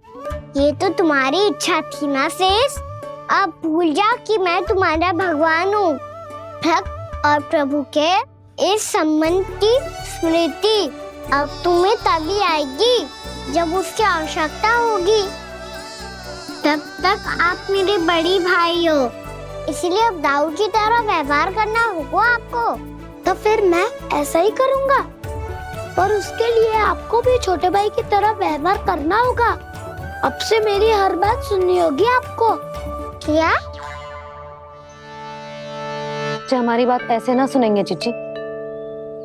ये तो तुम्हारी इच्छा थी ना शेष, अब भूल जाओ कि मैं तुम्हारा भगवान हूँ। भक्त और प्रभु के इस संबंध की स्मृति अब तुम्हें तभी आएगी जब उसकी आवश्यकता होगी। तब तक आप मेरे बड़ी भाई हो, इसलिए अब दाऊ की तरह व्यवहार करना होगा आपको। तो फिर मैं ऐसा ही करूँगा, पर उसके लिए आपको भी छोटे भाई की तरह व्यवहार करना होगा। अब से मेरी हर बात सुननी होगी आपको। क्या? जो हमारी बात ऐसे ना सुनेंगे चिच्ची,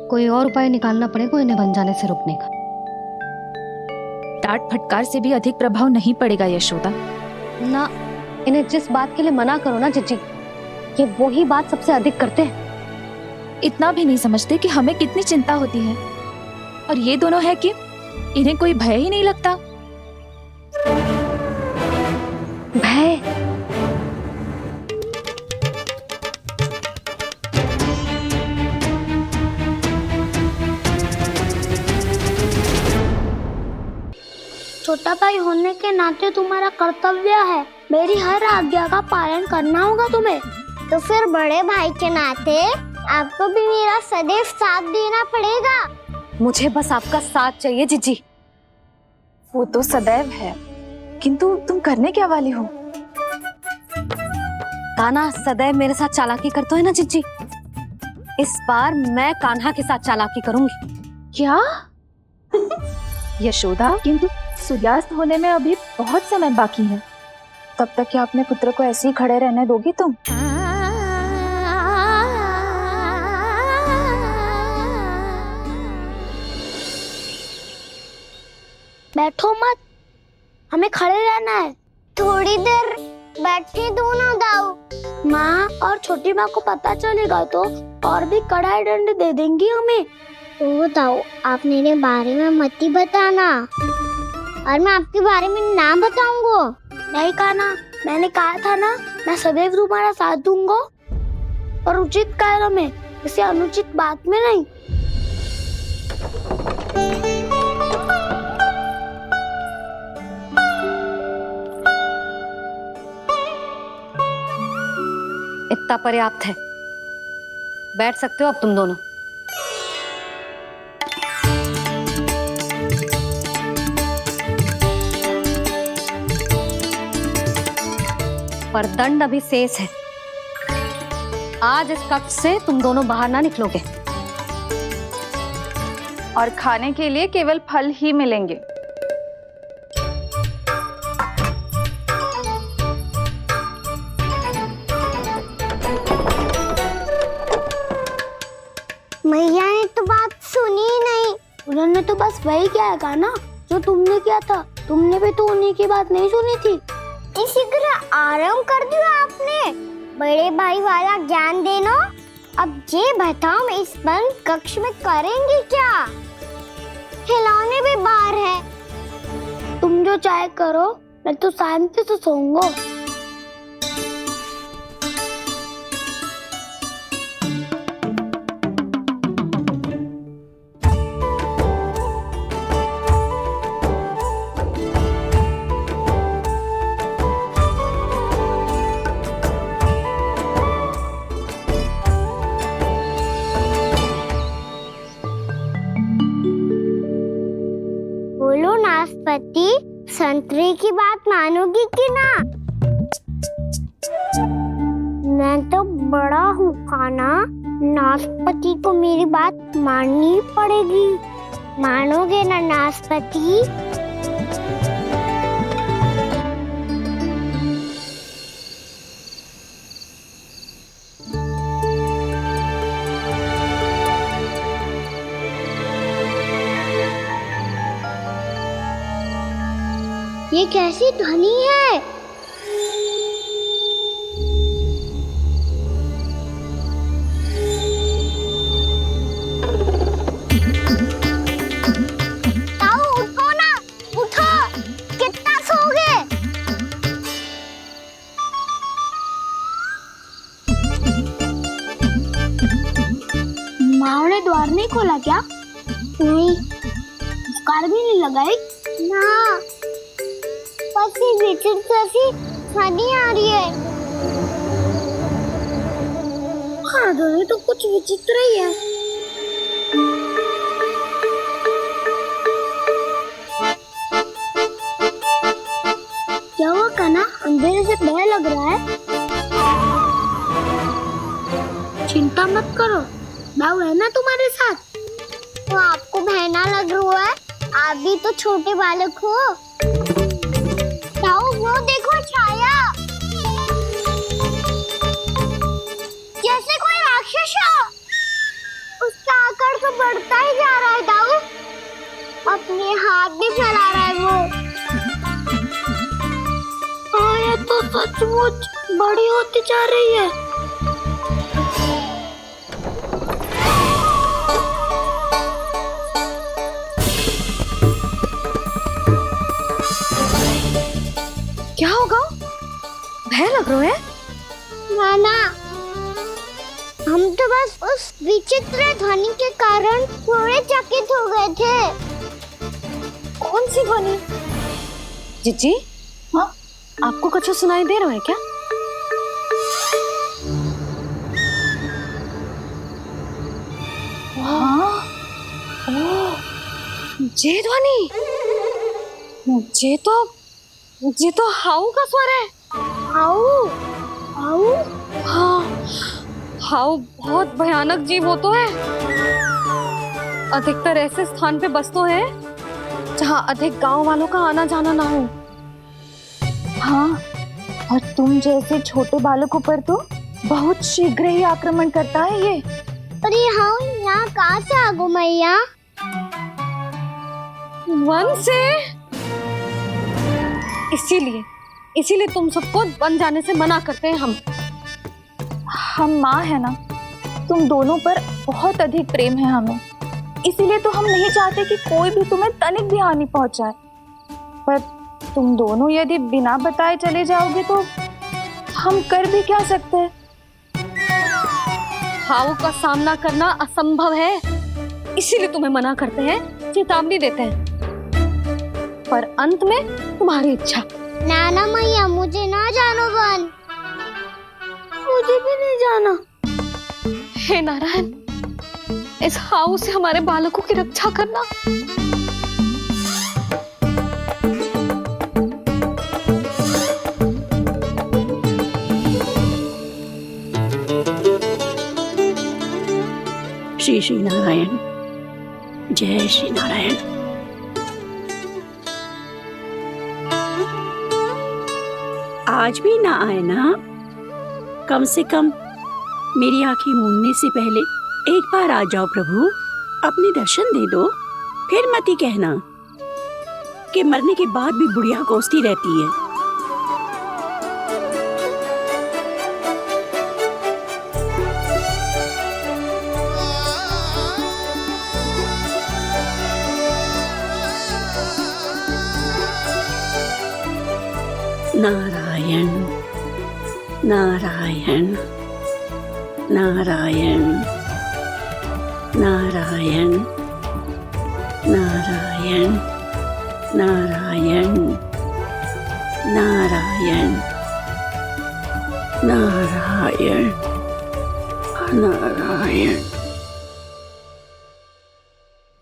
कोई और उपाय निकालना पड़ेगा इन्हें बन जाने से रुकने का। डांट फटकार से भी अधिक प्रभाव नहीं पड़ेगा यशोदा। ना, इन्हें जिस बात के लिए मना करो ना चिच्ची, ये वही बात सबसे अधिक करते हैं। इतना भी नहीं समझते कि हमें कितनी चिंता होती है, और ये दोनों है कि इन्हें कोई भय ही नहीं लगता। भय? छोटा भाई होने के नाते तुम्हारा कर्तव्य है, मेरी हर आज्ञा का पालन करना होगा तुम्हें। तो फिर बड़े भाई के नाते आपको भी मेरा सदैव साथ देना पड़ेगा। मुझे बस आपका साथ चाहिए जीजी। वो तो सदैव है, किंतु तुम करने क्या वाली हो? कान्हा सदैव मेरे साथ चालाकी करते है ना जीजी, इस बार मैं कान्हा के साथ चालाकी करूंगी। क्या? यशोदा, किंतु सूर्यास्त होने में अभी बहुत समय बाकी है। तब तक क्या अपने पुत्र को ऐसे ही खड़े रहने दोगी तुम? बैठो मत, हमें खड़े रहना है। थोड़ी देर बैठे दोनों दाऊ। माँ और छोटी माँ को पता चलेगा तो और भी कड़ा दंड दे देंगी हमें। तो दाऊ, आप मेरे बारे में मत ही बताना, और मैं आपके बारे में ना बताऊंगा। नहीं कान्हा, मैंने कहा था ना, मैं सदैव तुम्हारा साथ दूंगा, और उचित कार्यों में, किसी अनुचित बात में नहीं। इतना पर्याप्त है, बैठ सकते हो अब तुम दोनों। पर दंड अभी शेष है। आज इस कक्ष से तुम दोनों बाहर ना निकलोगे, और खाने के लिए केवल फल ही मिलेंगे। मैया ने तो बात सुनी ही नहीं, उन्होंने तो बस वही किया ना जो तुमने किया था। तुमने भी तो उन्हीं की बात नहीं सुनी थी। इसी तरह आराम कर दिया आपने, बड़े भाई वाला ज्ञान देना। अब ये बताओ, इस बंद कक्ष में करेंगे क्या? खिलौने भी बाहर है। तुम जो चाहे करो, मैं तो शांति से सोऊंगा। बोलो नाशपाती, संतरे की बात मानोगी कि ना? मैं तो बड़ा हूँ कान्हा, नाशपति को मेरी बात माननी पड़ेगी। मानोगे ना नाशपति? ये कैसी ध्वनि है? ताऊ उठो ना, उठो, कितना सोओगे? माँ ने द्वार नहीं खोला क्या? नहीं। कार भी नहीं लगाई? ना। पसी विचित्र ध्वनि आ रही है। हाँ, ध्वनि तो कुछ विचित्र ही है। क्या हुआ कान्हा? अंधेरे से डर लग रहा है? चिंता मत करो, दाऊ है ना तुम्हारे साथ। तो आपको बहना लग रहा है? आप भी तो छोटे बालक हो। ताऊ वो देखो छाया, जैसे कोई राक्षस हो। उसका आकार तो बढ़ता ही जा रहा है ताऊ, अपने हाथ भी फैला रहा है वो। हाँ, ये तो सचमुच बड़ी होती जा रही है। क्या होगा? भय लग रहा है? नाना, हम तो बस उस विचित्र ध्वनि के कारण थोड़े चकित हो गए थे। कौन सी ध्वनि? जीजी, हाँ, आपको कुछ सुनाई दे रहा है क्या? हाँ, ओह, ये ध्वनि, ये तो हाउ का स्वर है। हाउ? हाउ? हाँ, हाउ बहुत भयानक जीव हो तो है। अधिकतर ऐसे स्थान पे बसते हैं जहाँ अधिक गांव वालों का आना जाना ना हो। हाँ, और तुम जैसे छोटे बालकों पर तो बहुत शीघ्र ही आक्रमण करता है ये। पर ये हाउ यहाँ कहाँ से आ गो मैया? वन से। इसीलिए तुम सबको वन जाने से मना करते हैं हम माँ है ना, तुम दोनों पर बहुत अधिक प्रेम है हमें, इसीलिए तो हम नहीं चाहते कि कोई भी तुम्हें तनिक भी हानि पहुंचाए। पर तुम दोनों यदि बिना बताए चले जाओगे तो हम कर भी क्या सकते हैं? हाउ का सामना करना असंभव है, इसीलिए तुम्हें मना करते हैं, चेतावनी देते हैं। पर अंत में तुम्हारी इच्छा। नाना मैया, मुझे ना जानो वन। मुझे भी नहीं जाना। हे नारायण, इस हाउ से हमारे बालकों की रक्षा करना। श्री श्री नारायण, जय श्री नारायण। आज भी ना आए ना? कम से कम मेरी आंखें मूंदने से पहले एक बार आ जाओ प्रभु, अपने दर्शन दे दो। फिर मत ही कहना कि मरने के बाद भी बुढ़िया कोसती रहती है। नारायण नारायण नारायण नारायण नारायण नारायण नारायण नारायण नारायण।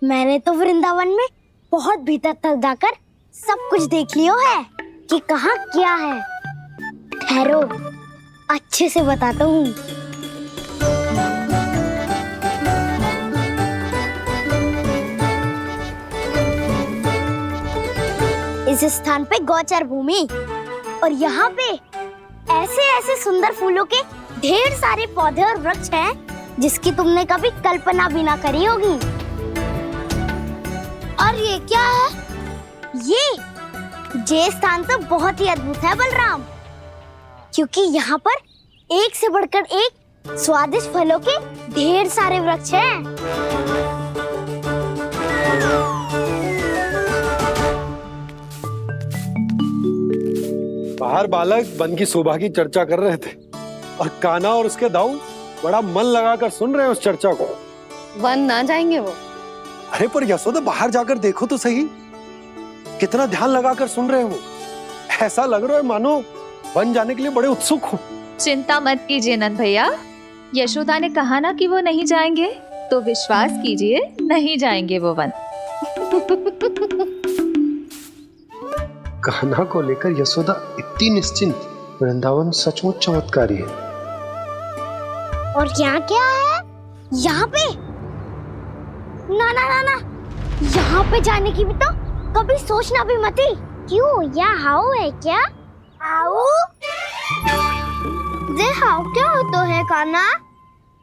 मैंने तो वृंदावन में बहुत भीतर तक जाकर सब कुछ देख लियो है कि कहाँ क्या है। ठहरो, अच्छे से बताता हूँ। इस स्थान पे गोचर भूमि और यहाँ पे ऐसे ऐसे सुंदर फूलों के ढेर सारे पौधे और वृक्ष हैं जिसकी तुमने कभी कल्पना भी ना करी होगी। और ये क्या है? ये स्थान तो बहुत ही अद्भुत है बलराम, क्योंकि यहाँ पर एक से बढ़कर एक स्वादिष्ट फलों के ढेर सारे वृक्ष हैं। बाहर बालक वन की शोभा की चर्चा कर रहे थे और कान्हा और उसके दाऊ बड़ा मन लगाकर सुन रहे हैं उस चर्चा को। वन ना जाएंगे वो? अरे पर यशोदा बाहर जाकर देखो तो सही, कितना ध्यान लगाकर सुन रहे हो। ऐसा लग रहा है मानो वन जाने के लिए बड़े उत्सुक हो। चिंता मत कीजिए नंद भैया, यशोदा ने कहा ना कि वो नहीं जाएंगे, तो विश्वास कीजिए नहीं जाएंगे वो वन। कान्हा को लेकर यशोदा इतनी निश्चिंत, वृंदावन सचमुच चमत्कारी है। और यहाँ क्या है? यहाँ पे ना ना ना ना, यहाँ पे जाने की भी तो कभी सोचना भी मत ही। क्यों, यहाँ हाउ है क्या? हाउ? ये हाउ क्या होता है कान्हा?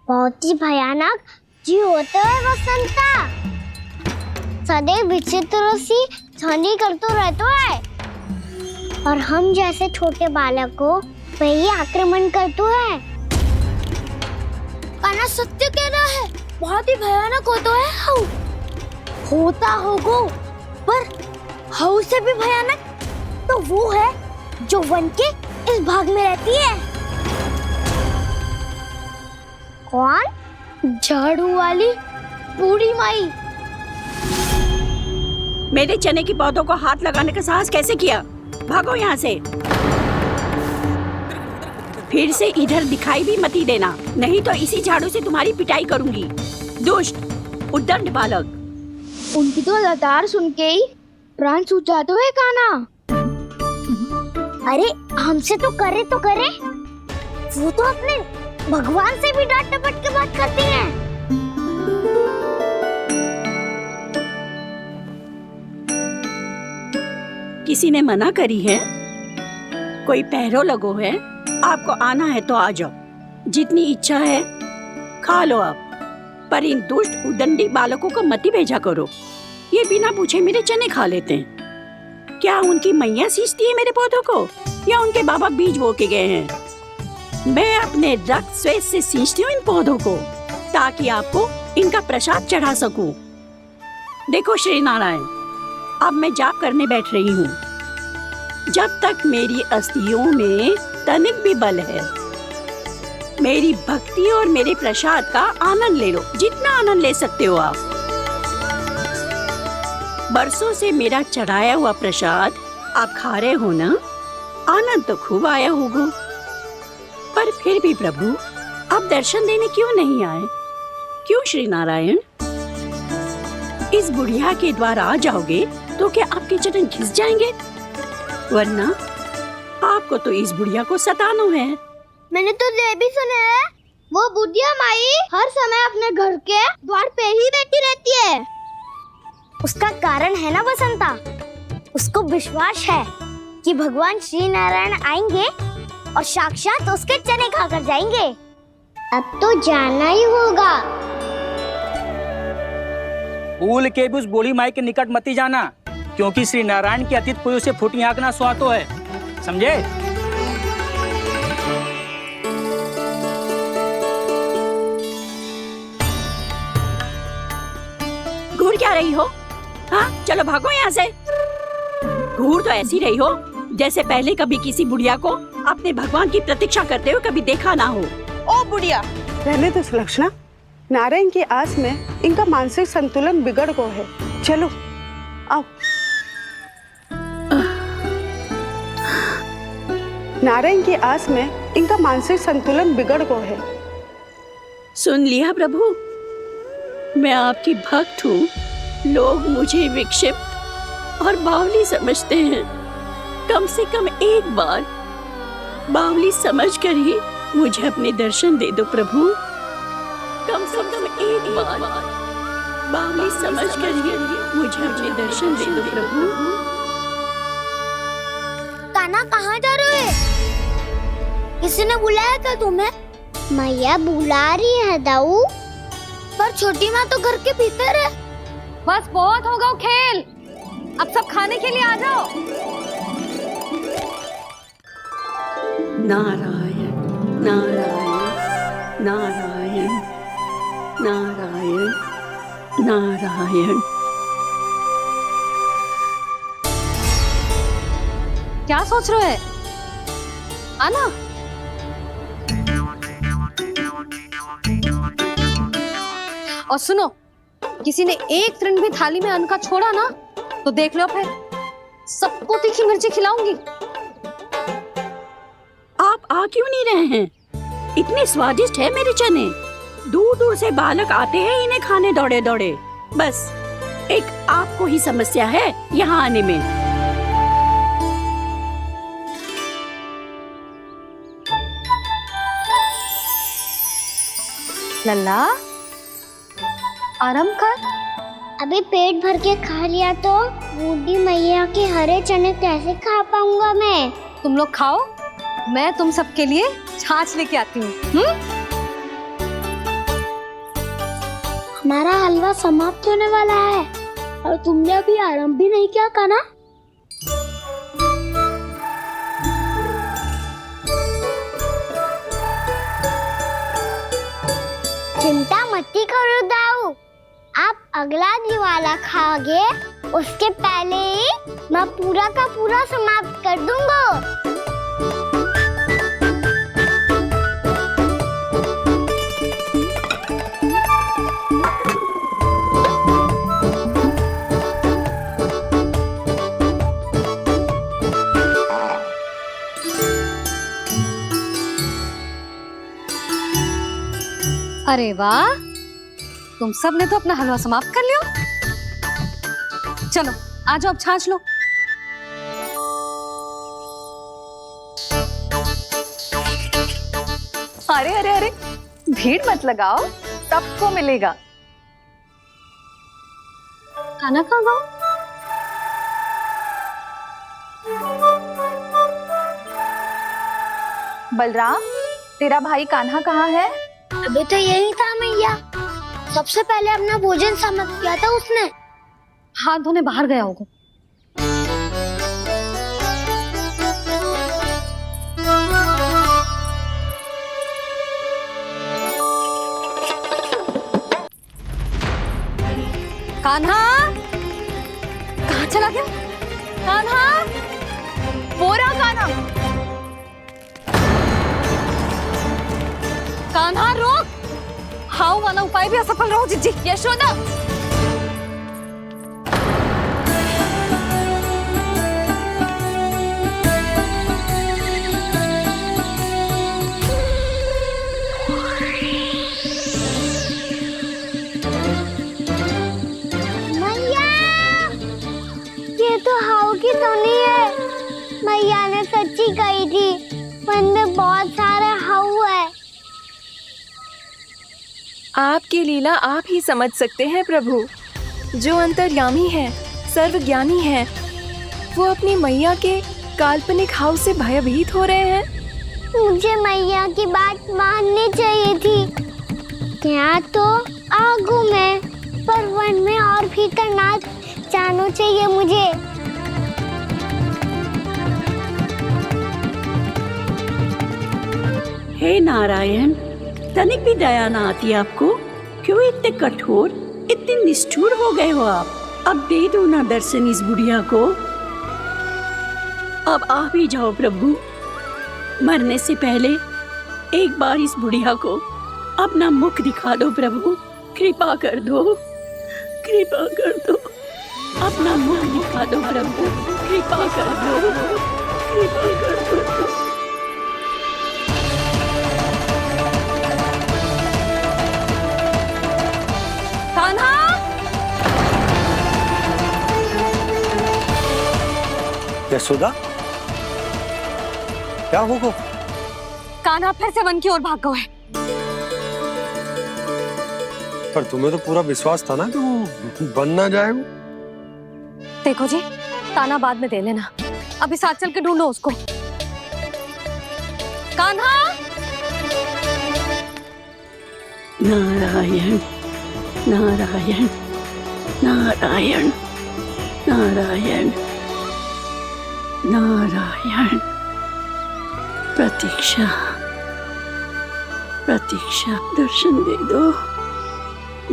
बहुत ही भयानक जी होता है वसंता। सदैव विचित्र सी ध्वनि करते रहता है और हम जैसे छोटे बालक को वही आक्रमण करते हैं। कान्हा सत्य कह रहा है, बहुत ही भयानक होता है हाउ। होता होगा, पर हाउ से भी भयानक तो वो है जो वन के इस भाग में रहती है। कौन? झाड़ू वाली बूढ़ी माई। मेरे चने की पौधों को हाथ लगाने का साहस कैसे किया? भागो यहाँ से। फिर से इधर दिखाई भी मत देना, नहीं तो इसी झाड़ू से तुम्हारी पिटाई करूंगी। दुष्ट उद्दंड बालक। उनकी तो लतार सुन के ही प्राण सूझ जाते हैं कान्हा। अरे हमसे तो करे, वो तो अपने भगवान से भी डांट डपट के बात करती हैं। किसी ने मना करी है? कोई पहरो लगो है? आपको आना है तो आ जाओ, जितनी इच्छा है खा लो आप, पर इन दुष्ट उदंडी बालकों को मत ही भेजा करो। ये बिना पूछे मेरे चने खा लेते हैं। क्या उनकी मैया सींचती है मेरे पौधों को, या उनके बाबा बीज बो के गए हैं? मैं अपने रक्त स्वेद से सींचती हूँ इन पौधों को, ताकि आपको इनका प्रसाद चढ़ा सकूं। देखो श्री नारायण, अब मैं जाप करने बैठ रही हूँ। जब तक मेरी अस्थियों में तनिक भी बल है, मेरी भक्ति और मेरे प्रसाद का आनंद ले लो, जितना आनंद ले सकते हो आप। बरसों से मेरा चढ़ाया हुआ प्रसाद आप खा रहे हो ना, आनंद तो खूब आया होगा। पर फिर भी प्रभु आप दर्शन देने क्यों नहीं आए? क्यों श्री नारायण? इस बुढ़िया के द्वार आ जाओगे तो क्या आपके चरण घिस जाएंगे? वरना आपको तो इस बुढ़िया को सताना है। मैंने तो ये भी सुना है, वो बुढ़िया माई हर समय अपने घर के द्वार पे ही बैठी रहती है। उसका कारण है ना बसंता, उसको विश्वास है कि भगवान श्री नारायण आएंगे और साक्षात उसके चने खाकर जाएंगे। अब तो जाना ही होगा। भूल के भी उस बूढ़ी माई के निकट मत जाना, क्योंकि श्री नारायण के अतीत पुरुष से फूटी हाँकना स्वातो है, समझे? घूर क्या रही हो? हाँ, चलो भागो यहाँ से। घूर तो ऐसी रही हो जैसे पहले कभी किसी बुढ़िया को अपने भगवान की प्रतीक्षा करते हुए कभी देखा ना हो। ओ बुढ़िया, रहने दो सुलक्षणा। नारायण की आस में इनका मानसिक संतुलन बिगड़ गया है। चलो आओ। नारायण की आस में इनका मानसिक संतुलन बिगड़ गया है। सुन लिया प्रभु, मैं आपकी भक्त हूँ। लोग मुझे विक्षिप्त और बावली समझते हैं। कम से कम एक बार बावली समझकर ही मुझे अपने दर्शन दे दो प्रभु। कम से कम एक बार बावली समझ कर मुझे अपने दर्शन दे दो प्रभु। कान्हा कहाँ जा रहे हो? किसी ने बुलाया क्या तुम्हें? मैया बुला रही है दाऊ, पर छोटी माँ तो घर के भीतर है। बस बहुत होगा खेल, अब सब खाने के लिए आ जाओ। नारायण नारायण नारायण नारायण नारायण। क्या सोच रहे हो? आना। और सुनो, किसी ने एक तृण भी थाली में अन्न का छोड़ा ना तो देख लो, फिर सबको तीखी मिर्ची खिलाऊंगी। आप आ क्यों नहीं रहे हैं? इतने स्वादिष्ट है मेरे चने। दूर दूर से बालक आते हैं इन्हें खाने दौड़े दौड़े। बस एक आपको ही समस्या है यहाँ आने में। लल्ला आराम कर। अभी पेट भर के खा लिया तो बूढ़ी मैया के हरे चने कैसे खा पाऊंगा मैं? तुम लोग खाओ, मैं तुम सबके लिए छाछ लेके आती हूँ। हमारा हलवा समाप्त होने वाला है और तुमने अभी आराम भी नहीं किया कान्हा। चिंता मत करो दाऊ, आप अगला दिवाला खाओगे उसके पहले ही मैं पूरा का पूरा समाप्त कर दूंगा। अरे वाह, तुम सब ने तो अपना हलवा समाप्त कर लिया। चलो आ जाओ, अब छाछ लो। अरे अरे अरे, भीड़ मत लगाओ, सबको मिलेगा। खाना खा गो। बलराम, तेरा भाई कान्हा कहाँ है? अभी तो यही था मैया, सबसे पहले अपना भोजन समाप्त किया था उसने। हाथ धोने बाहर गया होगा। कान्हा कहाँ चला गया? कान्हा, बोरा कान्हा। कान्हा रोक, हाउ वाला उपाय भी असफल रहो जिज्जी। यशोदा, मैया, ये तो हाउ की धुनी है। मैया ने सच्ची कही थी, मन में बहुत सारे हाउ है। आपकी लीला आप ही समझ सकते हैं प्रभु। जो अंतर्यामी है, सर्वज्ञानी है, वो अपनी मैया के काल्पनिक हाव से भयभीत हो रहे हैं। मुझे मैया की बात माननी चाहिए थी। यहाँ तो आगू में, पर वन में और भीतर ना जाना चाहिए मुझे। हे नारायण, तनिक भी दया ना आती आपको? क्यों इतने कठोर, इतने निष्ठुर हो गए हो आप? अब दे दो ना दर्शन इस बुढ़िया को। अब आ भी जाओ प्रभु, मरने से पहले एक बार इस बुढ़िया को अपना मुख दिखा दो प्रभु। कृपा कर दो, कृपा कर दो, अपना मुख दिखा दो प्रभु। कृपा कर दो, कृपा कर दो। कान्हा, यशोदा, क्या होगा? कान्हा फिर से वन की ओर भाग गए। पर तुम्हें तो पूरा विश्वास था ना कि वो बन ना जाए। देखो जी, ताना बाद में दे लेना, अभी साथ चल के ढूंढो उसको। कान्हा! नारायण नारायण नारायण नारायण नारायण। प्रतीक्षा प्रतीक्षा, दर्शन दे दो।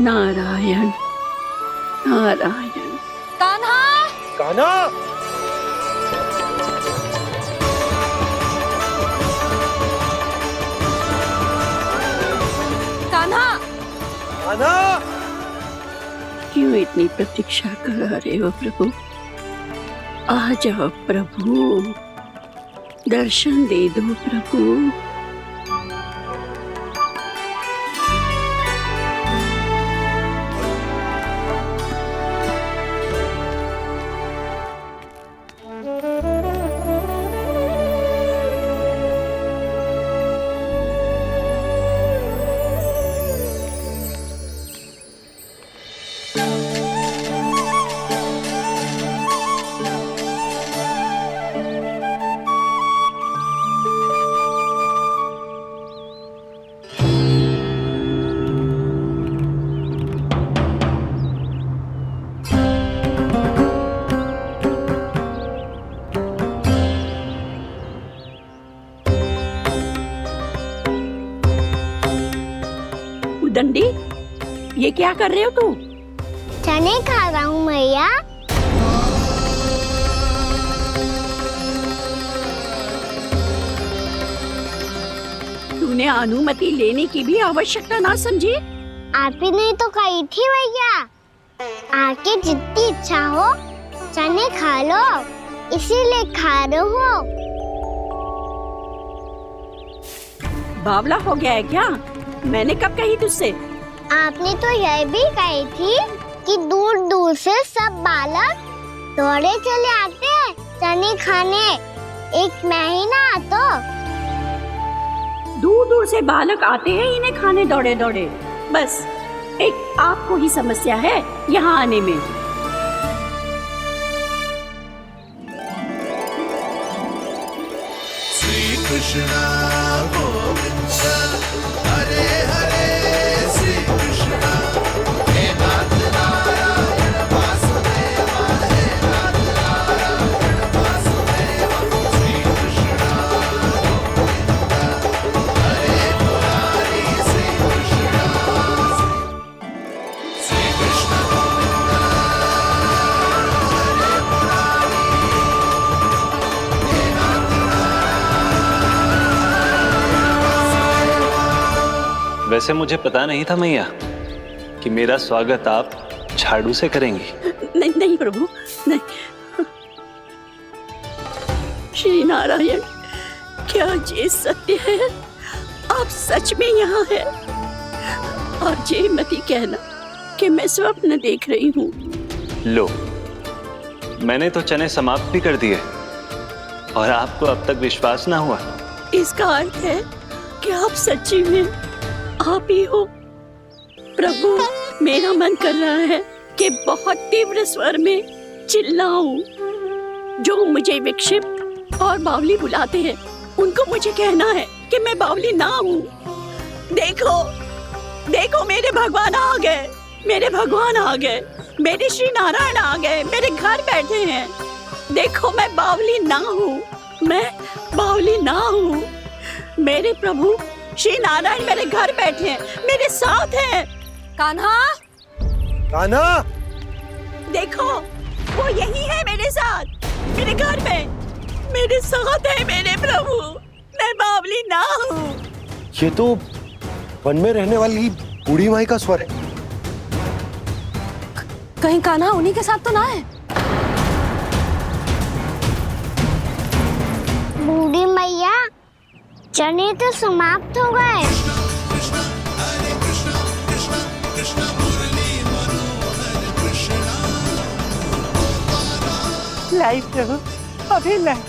नारायण नारायण। कान्हा! कान्हा! कान्हा! कान्हा! क्यों इतनी प्रतीक्षा करा रहे हो प्रभु? आ जाओ प्रभु, दर्शन दे दो प्रभु। दंडी, ये क्या कर रहे हो तू? चने खा रहा हूँ मैया। तूने अनुमति लेने की भी आवश्यकता ना समझी? आप ही नहीं तो कही थी भैया, आके जितनी इच्छा हो चने खा लो, इसीलिए खा रहे हो। बावला हो गया है क्या? मैंने कब कही तुझसे? आपने तो यह भी कही थी कि दूर दूर से सब बालक दौड़े चले आते हैं चने खाने, एक महीना तो दूर दूर से बालक आते हैं इन्हें खाने दौड़े दौड़े। बस एक आपको ही समस्या है यहाँ आने में। श्री कृष्ण गोविंद हरे हरे, श्री कृष्ण हे नाथ नारायण वासुदेव, हे नाथ नारायण वासुदेव। श्री कृष्ण गोविंद हरे मुरारी, श्री कृष्ण गोविंद हरे मुरारी, हे नाथ वैसे मुझे पता नहीं था मैया कि मेरा स्वागत आप झाड़ू से करेंगी। नहीं नहीं प्रभु, नहीं। श्री नारायण, क्या ये सत्य है? आप सच में यहाँ हैं? और ये मत कहना कि मैं स्वप्न देख रही हूँ। लो, मैंने तो चने समाप्त भी कर दिए और आपको अब तक विश्वास ना हुआ। इसका अर्थ है कि आप सच्ची में आप ही हो। प्रभु, मेरा मन कर रहा है कि बहुत तीव्र स्वर में चिल्लाऊं। जो मुझे विक्षिप्त और बावली बुलाते हैं उनको मुझे कहना है कि मैं बावली ना हूँ। देखो देखो, मेरे भगवान आ गए, मेरे भगवान आ गए, मेरे श्री नारायण आ गए, मेरे घर बैठे हैं। देखो, मैं बावली ना हूँ, मैं बावली ना हूँ। मेरे प्रभु श्री नारायण मेरे घर बैठे हैं, मेरे साथ हैं। कान्हा! कान्हा! देखो, वो यही है मेरे साथ, मेरे घर में, मेरे साथ है मेरे प्रभु। मैं बावली ना हूँ। ये तो वन में रहने वाली बूढ़ी माई का स्वर है। कहीं कान्हा उन्हीं के साथ तो ना है? बूढ़ी मैया, चने तो समाप्त हो गए। लाई प्रभु, अभी लाई।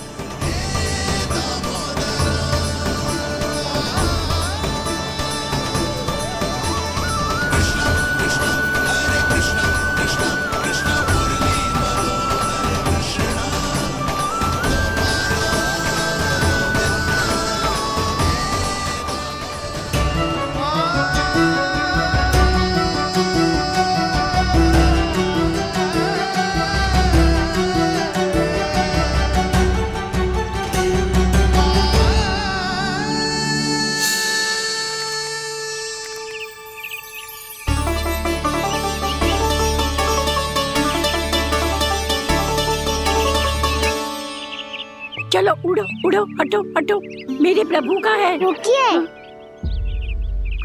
चलो उड़ो उड़ो, हटो हटो, मेरे प्रभु का है। रुकिए,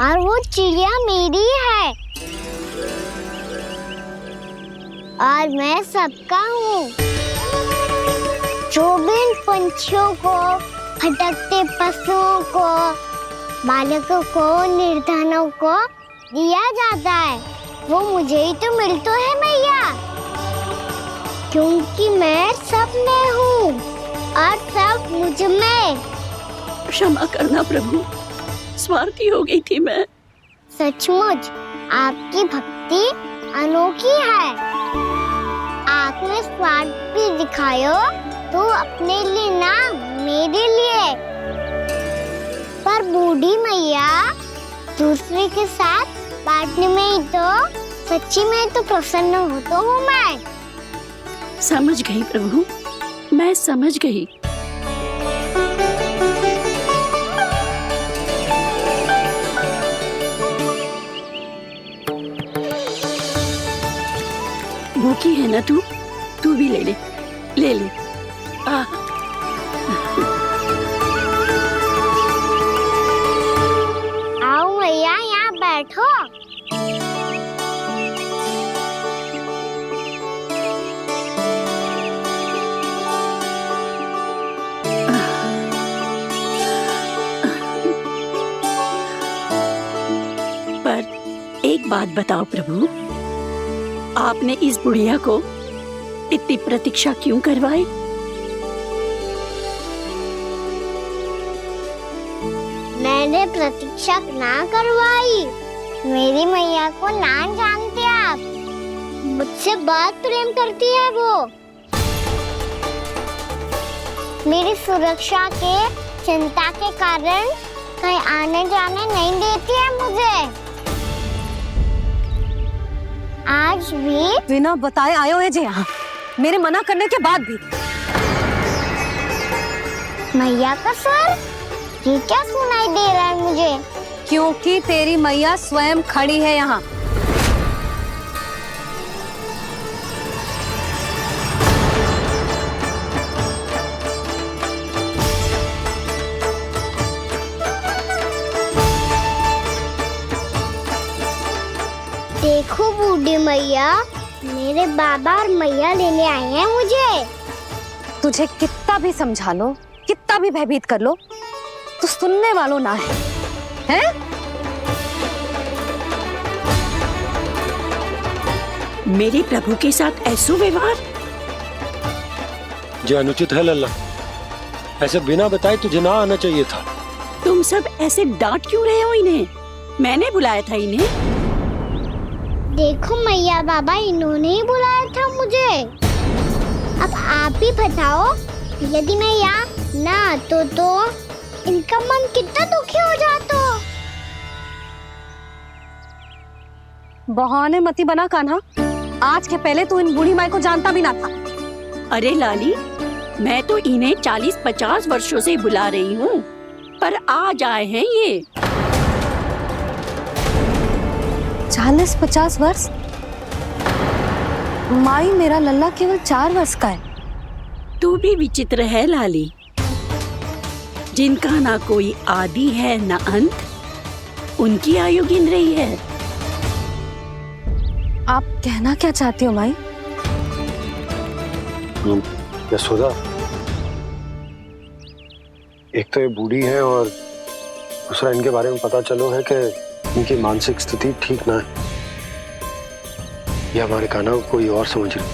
और वो चिड़िया मेरी है और मैं सबका हूँ। जो भी इन पंछियों को, भटकते पशुओं को, बालकों को, निर्धनों को दिया जाता है, वो मुझे ही तो मिलता है मैया, क्योंकि मैं सब में हूँ और सब मुझ में। क्षमा करना प्रभु, स्वार्थी हो गई थी मैं। सचमुच आपकी भक्ति अनोखी है। आपने स्वार्थ भी दिखायो तो अपने लिए ना, मेरे लिए। पर बूढ़ी मैया दूसरे के साथ बांटने में ही तो सच्ची में तो प्रसन्न होता हूँ मैं। समझ गई प्रभु, मैं समझ गई। भूखी है ना तू भी ले ले, ले ले। आओ मैया, यहाँ बैठो। पर एक बात बताओ प्रभु, आपने इस बुढ़िया को इतनी प्रतीक्षा क्यों करवाई? मैंने प्रतीक्षा ना करवाई। मेरी मैया को ना जानते आप, मुझसे बहुत प्रेम करती है वो। मेरी सुरक्षा के चिंता के कारण कहीं आने जाने नहीं देती है मुझे। आज भी बिना बताए आयो है जी यहाँ, मेरे मना करने के बाद भी। मैया का स्वर, ये क्या सुनाई दे रहा है मुझे? क्योंकि तेरी मैया स्वयं खड़ी है यहाँ। देखो बूढ़ी मैया, मेरे बाबा और मैया लेने आए हैं मुझे। तुझे कितना भी समझा लो, कितना भी भयभीत कर लो, तो सुनने वालों ना है, हैं? मेरे प्रभु के साथ ऐसा व्यवहार जो अनुचित है लल्ला। ऐसे बिना बताए तुझे ना आना चाहिए था। तुम सब ऐसे डांट क्यों रहे हो इन्हें? मैंने बुलाया था इन्हें। देखो मैया बाबा, इन्होंने ही बुलाया था मुझे। अब आप ही बताओ, यदि मैं यहाँ ना आतो तो इनका मन कितना दुखी हो जाता। बहाने मती बना कान्हा, आज के पहले तू इन बूढ़ी माई को जानता भी ना था। अरे लाली, मैं तो इन्हें 40-50 वर्षों से बुला रही हूँ, पर आज आए हैं ये। 40-50 वर्ष? माई, मेरा लल्ला केवल 4 वर्ष का है। तू भी विचित्र है लाली, जिनका ना कोई आदि है ना अंत, उनकी आयु गिन रही है। आप कहना क्या चाहती हो माई? यशोदा, एक तो ये बूढ़ी है और दूसरा इनके बारे में पता चलो है कि इनकी मानसिक स्थिति ठीक ना है। ये हमारे कान्हा को कोई और समझ रही।